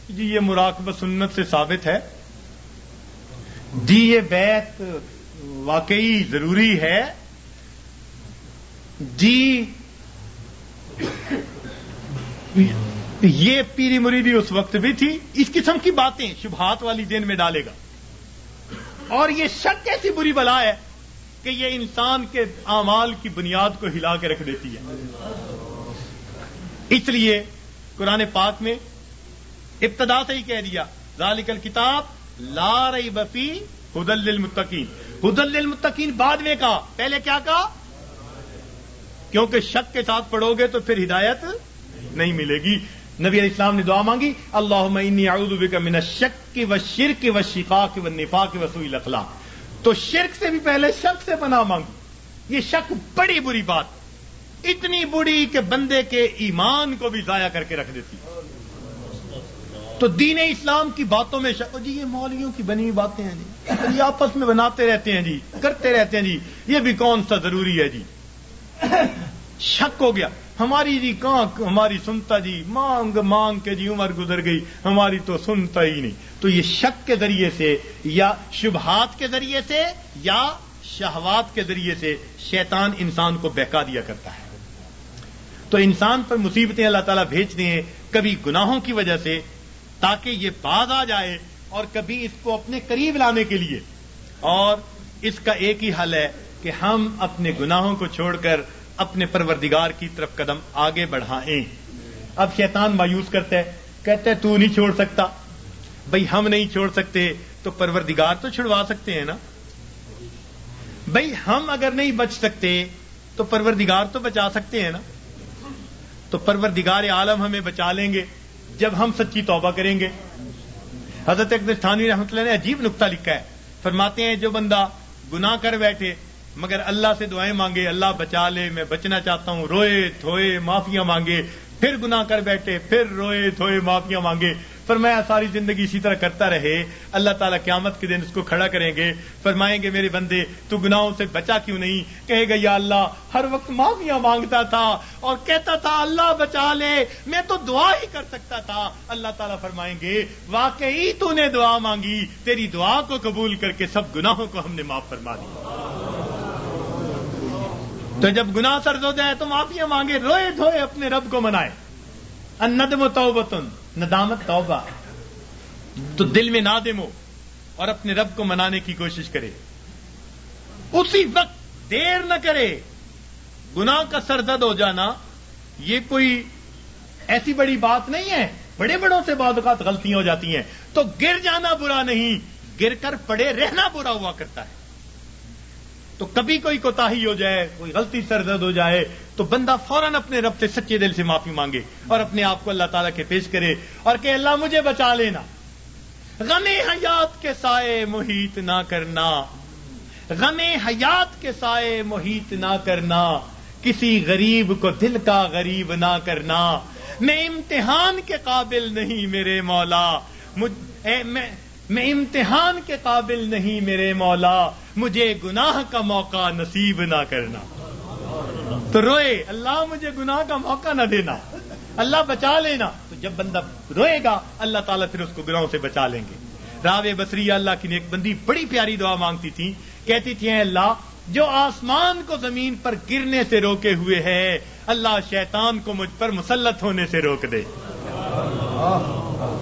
جی یہ مراقبہ سنت سے ثابت ہے، جی یہ بیعت واقعی ضروری ہے، جی یہ پیری مریدی اس وقت بھی تھی. اس قسم کی باتیں شبہات والی ذہن میں ڈالے گا. اور یہ شک ایسی بری بلا ہے کہ یہ انسان کے اعمال کی بنیاد کو ہلا کے رکھ دیتی ہے. اس لیے قرآن پاک میں ابتدا سے ہی کہہ دیا ذالک الکتاب لا ریب فیہ ھدی للمتقین. ھدی للمتقین بعد میں کہا، پہلے کیا کہا؟ کیونکہ شک کے ساتھ پڑھو گے تو پھر ہدایت نہیں ملے گی. نبی علیہ السلام نے دعا مانگی اللہم انی اعوذ بک من الشک والشرک والشقاق والنفاق وسوء الاخلاق. تو شرک سے بھی پہلے شک سے پناہ مانگی. یہ شک بڑی بری بات، اتنی بری کہ بندے کے ایمان کو بھی ضائع کر کے رکھ دیتی. تو دین اسلام کی باتوں میں شک، جی یہ مولویوں کی بنی ہوئی باتیں ہیں جی، یہ آپس میں بناتے رہتے ہیں جی، کرتے رہتے ہیں جی، یہ بھی کون سا ضروری ہے جی. شک ہو گیا. ہماری جی کہاں ہماری سنتا جی، مانگ مانگ کے جی عمر گزر گئی، ہماری تو سنتا ہی نہیں. تو یہ شک کے ذریعے سے یا شبہات کے ذریعے سے یا شہوات کے ذریعے سے شیطان انسان کو بہکا دیا کرتا ہے. تو انسان پر مصیبتیں اللہ تعالیٰ بھیجتے ہیں، کبھی گناہوں کی وجہ سے تاکہ یہ باز آ جائے، اور کبھی اس کو اپنے قریب لانے کے لیے. اور اس کا ایک ہی حل ہے کہ ہم اپنے گناہوں کو چھوڑ کر اپنے پروردگار کی طرف قدم آگے بڑھائیں. اب شیطان مایوس کرتا ہے، کہتا ہے تو نہیں چھوڑ سکتا. بھئی ہم نہیں چھوڑ سکتے تو پروردگار تو چھڑوا سکتے ہیں نا. بھئی ہم اگر نہیں بچ سکتے تو پروردگار تو بچا سکتے ہیں نا. تو پروردگار عالم ہمیں بچا لیں گے جب ہم سچی توبہ کریں گے. حضرت اقدس تھانوی رحمۃ اللہ نے عجیب نقطہ لکھا ہے. فرماتے ہیں جو بندہ گناہ کر بیٹھے مگر اللہ سے دعائیں مانگے، اللہ بچا لے، میں بچنا چاہتا ہوں، روئے دھوئے معافیاں مانگے، پھر گناہ کر بیٹھے، پھر روئے دھوئے معافیاں مانگے، فرمایا ساری زندگی اسی طرح کرتا رہے، اللہ تعالیٰ قیامت کے دن اس کو کھڑا کریں گے، فرمائیں گے میرے بندے تو گناہوں سے بچا کیوں نہیں؟ کہے گا یا اللہ ہر وقت معافیاں مانگتا تھا اور کہتا تھا اللہ بچا لے، میں تو دعا ہی کر سکتا تھا. اللہ تعالیٰ فرمائیں گے واقعی تو نے دعا مانگی، تیری دعا کو قبول کر کے سب گناہوں کو ہم نے معاف فرما دیا. تو جب گناہ سرد ہو جائے تو معافیاں مانگے، روئے دھوئے اپنے رب کو منائے. الندم توبۃ، ندامت توبہ. تو دل میں نادم ہو اور اپنے رب کو منانے کی کوشش کرے، اسی وقت دیر نہ کرے. گناہ کا سرزد ہو جانا یہ کوئی ایسی بڑی بات نہیں ہے. بڑے بڑوں سے بعض اوقات غلطیاں ہو جاتی ہیں، تو گر جانا برا نہیں، گر کر پڑے رہنا برا ہوا کرتا ہے. تو کبھی کوئی کوتاہی ہو جائے، کوئی غلطی سرزد ہو جائے تو بندہ فوراً اپنے رب سے سچے دل سے معافی مانگے اور اپنے آپ کو اللہ تعالیٰ کے پیش کرے اور کہ اللہ مجھے بچا لینا. غم حیات کے سائے محیط نہ کرنا، غم حیات کے سائے محیط نہ کرنا، کسی غریب کو دل کا غریب نہ کرنا. میں امتحان کے قابل نہیں میرے مولا، میں امتحان کے قابل نہیں میرے مولا، مجھے گناہ کا موقع نصیب نہ کرنا. تو روئے اللہ مجھے گناہ کا موقع نہ دینا، اللہ بچا لینا. تو جب بندہ روئے گا اللہ تعالیٰ پھر اس کو گناہوں سے بچا لیں گے. راوے بصری اللہ کی نیک بندی بڑی پیاری دعا مانگتی تھی، کہتی تھی اے اللہ جو آسمان کو زمین پر گرنے سے روکے ہوئے ہے، اللہ شیطان کو مجھ پر مسلط ہونے سے روک دے.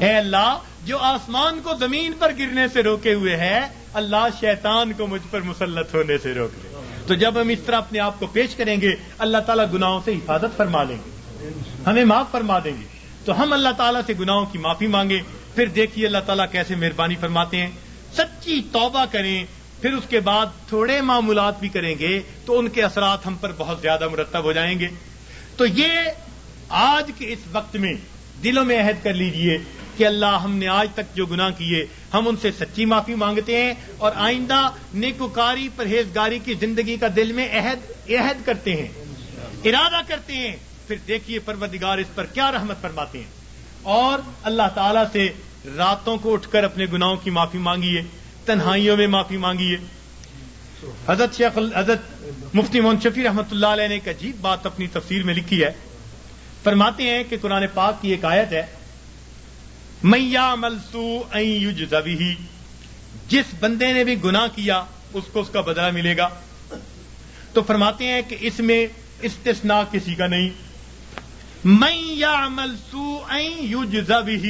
اے اللہ جو آسمان کو زمین پر گرنے سے روکے ہوئے ہے، اللہ شیطان کو مجھ پر مسلط ہونے سے روک دے. تو جب ہم اس طرح اپنے آپ کو پیش کریں گے اللہ تعالیٰ گناہوں سے حفاظت فرما لیں گے، ہمیں معاف فرما دیں گے. تو ہم اللہ تعالیٰ سے گناہوں کی معافی مانگیں، پھر دیکھیے اللہ تعالیٰ کیسے مہربانی فرماتے ہیں. سچی توبہ کریں، پھر اس کے بعد تھوڑے معمولات بھی کریں گے تو ان کے اثرات ہم پر بہت زیادہ مرتب ہو جائیں گے. تو یہ آج کے اس وقت میں دلوں میں عہد کر لیجئے کہ اللہ ہم نے آج تک جو گناہ کیے ہم ان سے سچی معافی مانگتے ہیں اور آئندہ نیکوکاری پرہیزگاری کی زندگی کا دل میں عہد کرتے ہیں، ارادہ کرتے ہیں. پھر دیکھیے پروردگار اس پر کیا رحمت فرماتے ہیں. اور اللہ تعالیٰ سے راتوں کو اٹھ کر اپنے گناہوں کی معافی مانگیے، تنہائیوں میں معافی مانگیے. حضرت مفتی محمد شفیع رحمۃ اللہ علیہ نے ایک عجیب بات اپنی تفسیر میں لکھی ہے. فرماتے ہیں کہ قرآن پاک کی ایک آیت ہے، مَن یعمل سوءًا یجز بہ، جس بندے نے بھی گناہ کیا اس کو اس کا بدلہ ملے گا. تو فرماتے ہیں کہ اس میں استثناء کسی کا نہیں. مَن یعمل سوءًا یجز بہ،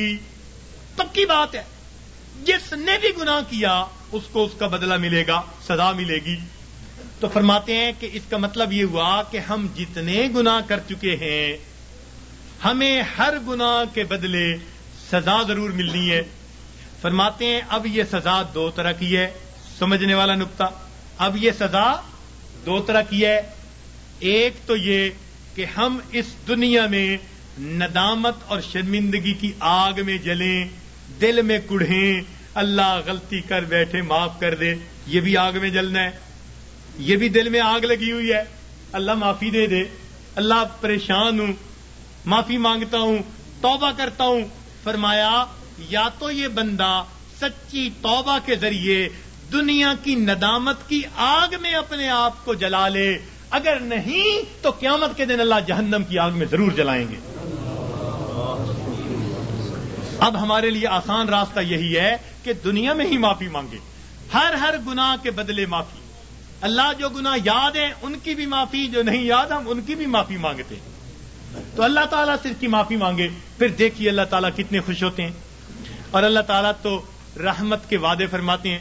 پکی بات ہے، جس نے بھی گناہ کیا اس کو اس کا بدلہ ملے گا، سزا ملے گی. تو فرماتے ہیں کہ اس کا مطلب یہ ہوا کہ ہم جتنے گناہ کر چکے ہیں ہمیں ہر گناہ کے بدلے سزا ضرور ملنی ہے. فرماتے ہیں اب یہ سزا دو طرح کی ہے. سمجھنے والا نقطہ، اب یہ سزا دو طرح کی ہے. ایک تو یہ کہ ہم اس دنیا میں ندامت اور شرمندگی کی آگ میں جلیں، دل میں کڑھیں، اللہ غلطی کر بیٹھے معاف کر دے، یہ بھی آگ میں جلنا ہے. یہ بھی دل میں آگ لگی ہوئی ہے، اللہ معافی دے دے، اللہ پریشان ہوں، معافی مانگتا ہوں، توبہ کرتا ہوں. فرمایا یا تو یہ بندہ سچی توبہ کے ذریعے دنیا کی ندامت کی آگ میں اپنے آپ کو جلا لے، اگر نہیں تو قیامت کے دن اللہ جہنم کی آگ میں ضرور جلائیں گے. اب ہمارے لیے آسان راستہ یہی ہے کہ دنیا میں ہی معافی مانگے، ہر گناہ کے بدلے معافی. اللہ جو گناہ یاد ہیں ان کی بھی معافی، جو نہیں یاد ہم ان کی بھی معافی مانگتے ہیں. تو اللہ تعالیٰ سے اس کی معافی مانگے، پھر دیکھیے اللہ تعالیٰ کتنے خوش ہوتے ہیں. اور اللہ تعالیٰ تو رحمت کے وعدے فرماتے ہیں.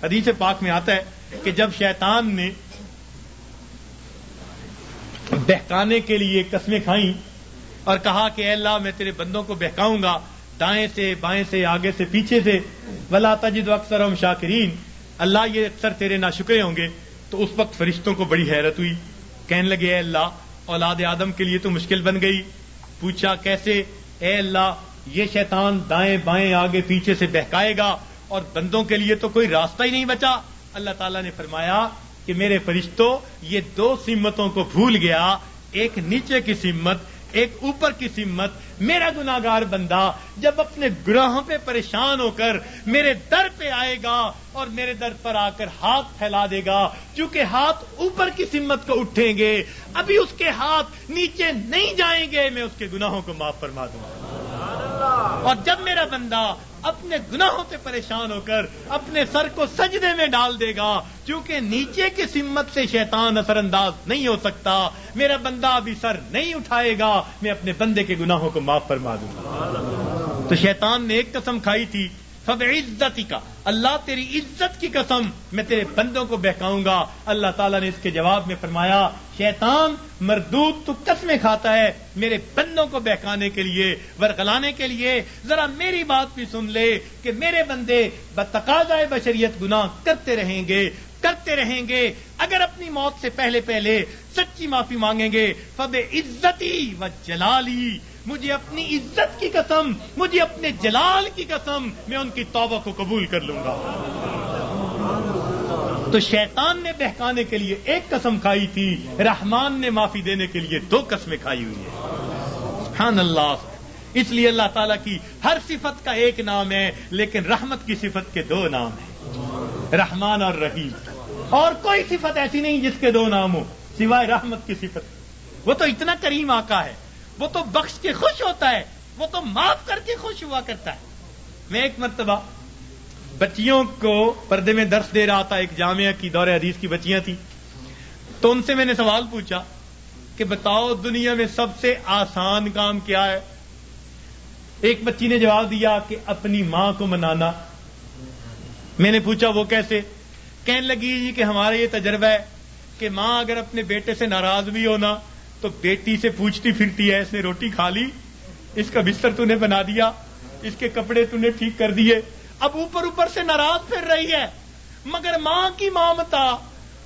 حدیث پاک میں آتا ہے کہ جب شیطان نے بہکانے کے لیے قسمیں کھائیں اور کہا کہ اے اللہ میں تیرے بندوں کو بہکاؤں گا دائیں سے بائیں سے آگے سے پیچھے سے، وَلَا تَجِدُ أَكْثَرَهُمْ شَاكِرِينَ، اللہ یہ اکثر تیرے ناشکرے ہوں گے. تو اس وقت فرشتوں کو بڑی حیرت ہوئی، کہنے لگے اے اللہ اولاد آدم کے لیے تو مشکل بن گئی. پوچھا کیسے؟ اے اللہ یہ شیطان دائیں بائیں آگے پیچھے سے بہکائے گا اور بندوں کے لیے تو کوئی راستہ ہی نہیں بچا. اللہ تعالیٰ نے فرمایا کہ میرے فرشتوں یہ دو سمتوں کو بھول گیا، ایک نیچے کی سمت ایک اوپر کی سمت. میرا گناہگار بندہ جب اپنے گناہوں پہ پریشان ہو کر میرے در پہ آئے گا اور میرے در پر آ کر ہاتھ پھیلا دے گا، چونکہ ہاتھ اوپر کی سمت کو اٹھیں گے، ابھی اس کے ہاتھ نیچے نہیں جائیں گے، میں اس کے گناہوں کو معاف فرما دوں گا. اور جب میرا بندہ اپنے گناہوں سے پریشان ہو کر اپنے سر کو سجدے میں ڈال دے گا، چونکہ نیچے کی سمت سے شیطان اثر انداز نہیں ہو سکتا، میرا بندہ ابھی سر نہیں اٹھائے گا، میں اپنے بندے کے گناہوں کو معاف فرما دوں گا. تو شیطان نے ایک قسم کھائی تھی، فَبِعِزَّتِكَ، اللہ تیری عزت کی قسم میں تیرے بندوں کو بہکاؤں گا. اللہ تعالیٰ نے اس کے جواب میں فرمایا شیطان مردود تو قسمیں کھاتا ہے میرے بندوں کو بہکانے کے لیے، ورغلانے کے لیے. ذرا میری بات بھی سن لے کہ میرے بندے بتقاضائے بشریت گناہ کرتے رہیں گے اگر اپنی موت سے پہلے سچی معافی مانگیں گے. فَبِعِزَّتِي وَجَلَالِي، مجھے اپنی عزت کی قسم، مجھے اپنے جلال کی قسم، میں ان کی توبہ کو قبول کر لوں گا. تو شیطان نے بہکانے کے لیے ایک قسم کھائی تھی، رحمان نے معافی دینے کے لیے دو قسمیں کھائی ہوئی ہیں. سبحان اللہ. اس لیے اللہ تعالیٰ کی ہر صفت کا ایک نام ہے، لیکن رحمت کی صفت کے دو نام ہیں، رحمان اور رحیم. اور کوئی صفت ایسی نہیں جس کے دو نام ہو سوائے رحمت کی صفت. وہ تو اتنا کریم آقا ہے، وہ تو بخش کے خوش ہوتا ہے، وہ تو معاف کر کے خوش ہوا کرتا ہے. میں ایک مرتبہ بچیوں کو پردے میں درس دے رہا تھا، ایک جامعہ کی دور حدیث کی بچیاں تھیں. تو ان سے میں نے سوال پوچھا کہ بتاؤ دنیا میں سب سے آسان کام کیا ہے؟ ایک بچی نے جواب دیا کہ اپنی ماں کو منانا. میں نے پوچھا وہ کیسے؟ کہنے لگی جی کہ ہمارا یہ تجربہ ہے کہ ماں اگر اپنے بیٹے سے ناراض بھی ہونا تو بیٹی سے پوچھتی پھرتی ہے اس نے روٹی کھا لی، اس کا بستر تو نے بنا دیا، اس کے کپڑے تو نے ٹھیک کر دیے. اب اوپر سے ناراض پھر رہی ہے، مگر ماں کی ممتا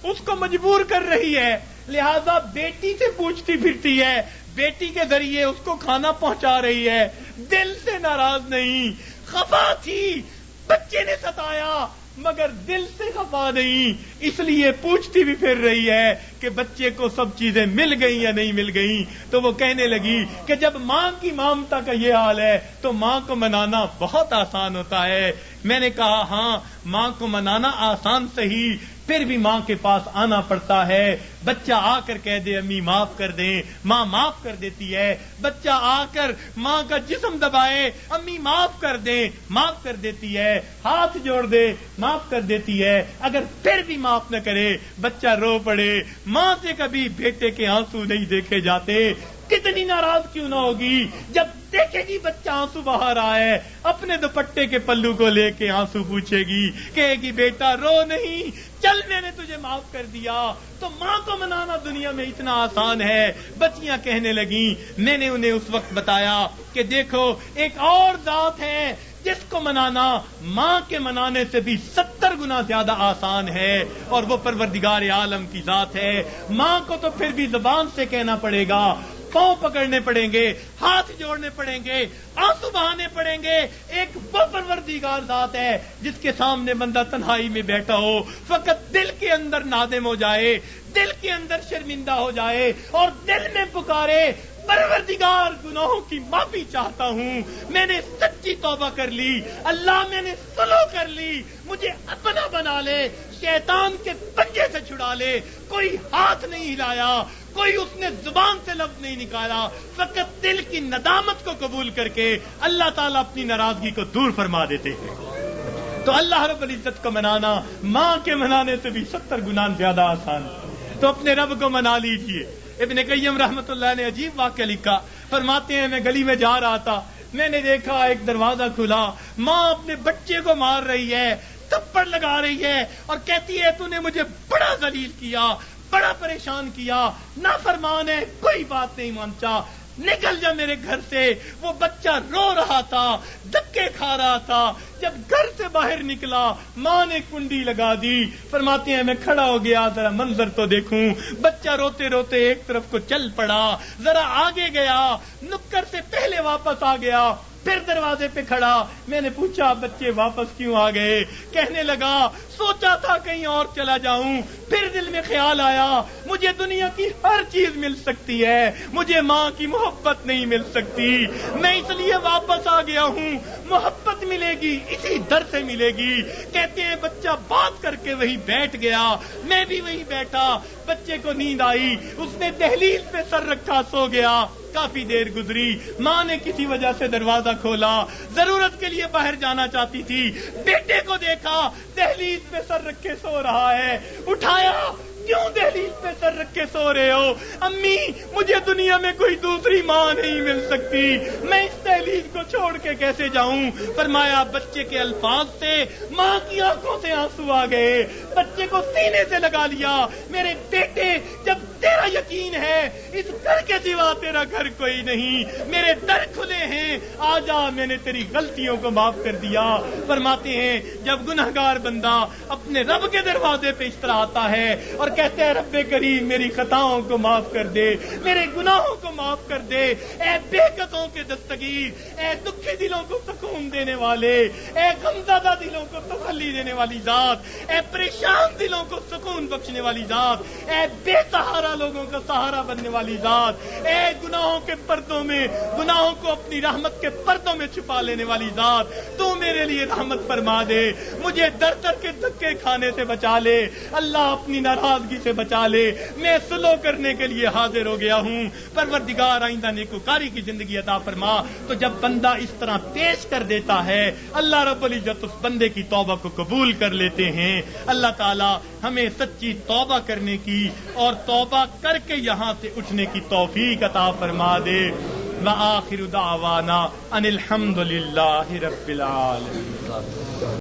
اس کو مجبور کر رہی ہے، لہذا بیٹی سے پوچھتی پھرتی ہے، بیٹی کے ذریعے اس کو کھانا پہنچا رہی ہے، دل سے ناراض نہیں، خفا تھی، بچے نے ستایا مگر دل سے خفا نہیں، اس لیے پوچھتی بھی پھر رہی ہے کہ بچے کو سب چیزیں مل گئیں یا نہیں مل گئیں. تو وہ کہنے لگی کہ جب ماں کی ممتا کا یہ حال ہے تو ماں کو منانا بہت آسان ہوتا ہے. میں نے کہا ہاں ماں کو منانا آسان صحیح، پھر بھی ماں کے پاس آنا پڑتا ہے. بچہ آ کر کہہ دے امی معاف کر دیں، ماں معاف کر دیتی ہے. بچہ آ کر ماں کا جسم دبائے، امی معاف کر دیں، معاف کر دیتی ہے. ہاتھ جوڑ دے، معاف کر دیتی ہے. اگر پھر بھی معاف نہ کرے، بچہ رو پڑے. ماں سے کبھی بیٹے کے آنسو نہیں دیکھے جاتے. کتنی ناراض کیوں نہ ہوگی جب دیکھے گی بچہ آنسو بہا رہا ہے، اپنے دوپٹے کے پلو کو لے کے آنسو پوچھے گی، کہے گی بیٹا رو نہیں، چل میں نے تجھے معاف کر دیا. تو ماں کو منانا دنیا میں اتنا آسان ہے. بچیاں کہنے لگیں، میں نے انہیں اس وقت بتایا کہ دیکھو ایک اور ذات ہے جس کو منانا ماں کے منانے سے بھی 70 گنا زیادہ آسان ہے، اور وہ پروردگار عالم کی ذات ہے. ماں کو تو پھر بھی زبان سے کہنا پڑے گا، پاؤں پکڑنے پڑیں گے، ہاتھ جوڑنے پڑیں گے، آنسو بہانے پڑیں گے. ایک وہ پروردگار ذات ہے جس کے سامنے بندہ تنہائی میں بیٹھا ہو، فقط دل کے اندر نادم ہو جائے، دل کے اندر شرمندہ ہو جائے اور دل میں پکارے پروردگار گناہوں کی معافی چاہتا ہوں، میں نے سچی توبہ کر لی، اللہ میں نے سلو کر لی، مجھے اپنا بنا لے، شیطان کے پنجے سے چھڑا لے. کوئی ہاتھ نہیں ہلایا، کوئی اس نے زبان سے لفظ نہیں نکالا، فقط دل کی ندامت کو قبول کر کے اللہ تعالیٰ اپنی ناراضگی کو دور فرما دیتے ہیں. تو اللہ رب العزت کو منانا ماں کے منانے سے بھی 70 گنا زیادہ آسان ہے. تو اپنے رب کو منا لیجئے. ابن قیم رحمت اللہ نے عجیب واقعہ لکھا، فرماتے ہیں میں گلی میں جا رہا تھا، میں نے دیکھا ایک دروازہ کھلا، ماں اپنے بچے کو مار رہی ہے، تھپڑ لگا رہی ہے اور کہتی ہے تو نے مجھے بڑا ذلیل کیا، بڑا پریشان کیا، نافرمان ہے، کوئی بات نہیں مانتا، نکل جا میرے گھر سے. وہ بچہ رو رہا تھا، دھکے کھا رہا تھا. جب گھر سے باہر نکلا ماں نے کنڈی لگا دی. فرماتے ہیں میں کھڑا ہو گیا ذرا منظر تو دیکھوں. بچہ روتے روتے ایک طرف کو چل پڑا، ذرا آگے گیا، نکر سے پہلے واپس آ گیا، پھر دروازے پہ کھڑا. میں نے پوچھا بچے واپس کیوں آ گئے؟ کہنے لگا سوچا تھا کہیں اور چلا جاؤں، پھر دل میں خیال آیا مجھے دنیا کی ہر چیز مل سکتی ہے، مجھے ماں کی محبت نہیں مل سکتی، میں اس لیے واپس آ گیا ہوں. محبت ملے گی اسی در سے ملے گی. کہتے ہیں بچہ بات کر کے وہی بیٹھ گیا، میں بھی وہی بیٹھا. بچے کو نیند آئی، اس نے دہلیز پہ سر رکھا سو گیا. کافی دیر گزری، ماں نے کسی وجہ سے دروازہ کھولا، ضرورت کے لیے باہر جانا چاہتی تھی، بیٹے کو دیکھا دہلیز پہ سر رکھ کے سو رہا ہے. اٹھایا، کیوں دہلیز پہ سر رکھ کے سو رہے ہو؟ امی مجھے دنیا میں کوئی دوسری ماں نہیں مل سکتی، میں اس دہلیز کو چھوڑ کے کیسے جاؤں؟ فرمایا بچے کے الفاظ سے ماں کی آنکھوں سے آنسو آ گئے. بچے کو سینے سے لگا لیا. میرے بیٹے جب تیرا یقین ہے اس گھر کے سوا تیرا گھر کوئی نہیں، میرے در کھلے ہیں، آ جا، میں نے تیری غلطیوں کو معاف کر دیا. فرماتے ہیں جب گنہگار بندہ اپنے رب کے دروازے پہ اس طرح آتا ہے اور کہتے ہیں رب کریم میری خطاؤں کو معاف کر دے، میرے گناہوں کو معاف کر دے، اے بے قصوں کے دستگیر، اے دکھی دلوں کو سکون دینے والے، اے غمزدہ دلوں کو تسلی دینے والی ذات، اے پریشان دلوں کو سکون بخشنے والی ذات، اے بے سہارا لوگوں کا سہارا بننے والی ذات، اے گناہوں کے پردوں میں گناہوں کو اپنی رحمت کے پردوں میں چھپا لینے والی ذات، تو میرے لیے رحمت فرما دے، مجھے در در کے دھکے کھانے سے بچا لے، اللہ اپنی ناراضگی سے بچا لے، میں سلو کرنے کے لیے حاضر ہو گیا ہوں. پروردگار آئندہ نیکوکاری کی زندگی عطا فرما. تو جب بندہ اس طرح پیش کر دیتا ہے اللہ رب العزت اس بندے کی توبہ کو قبول کر لیتے ہیں. اللہ تعالی ہمیں سچی توبہ کرنے کی اور توبہ کر کے یہاں سے اٹھنے کی توفیق عطا فرما دے. وآخر دعوانا ان الحمد للہ رب العالمین.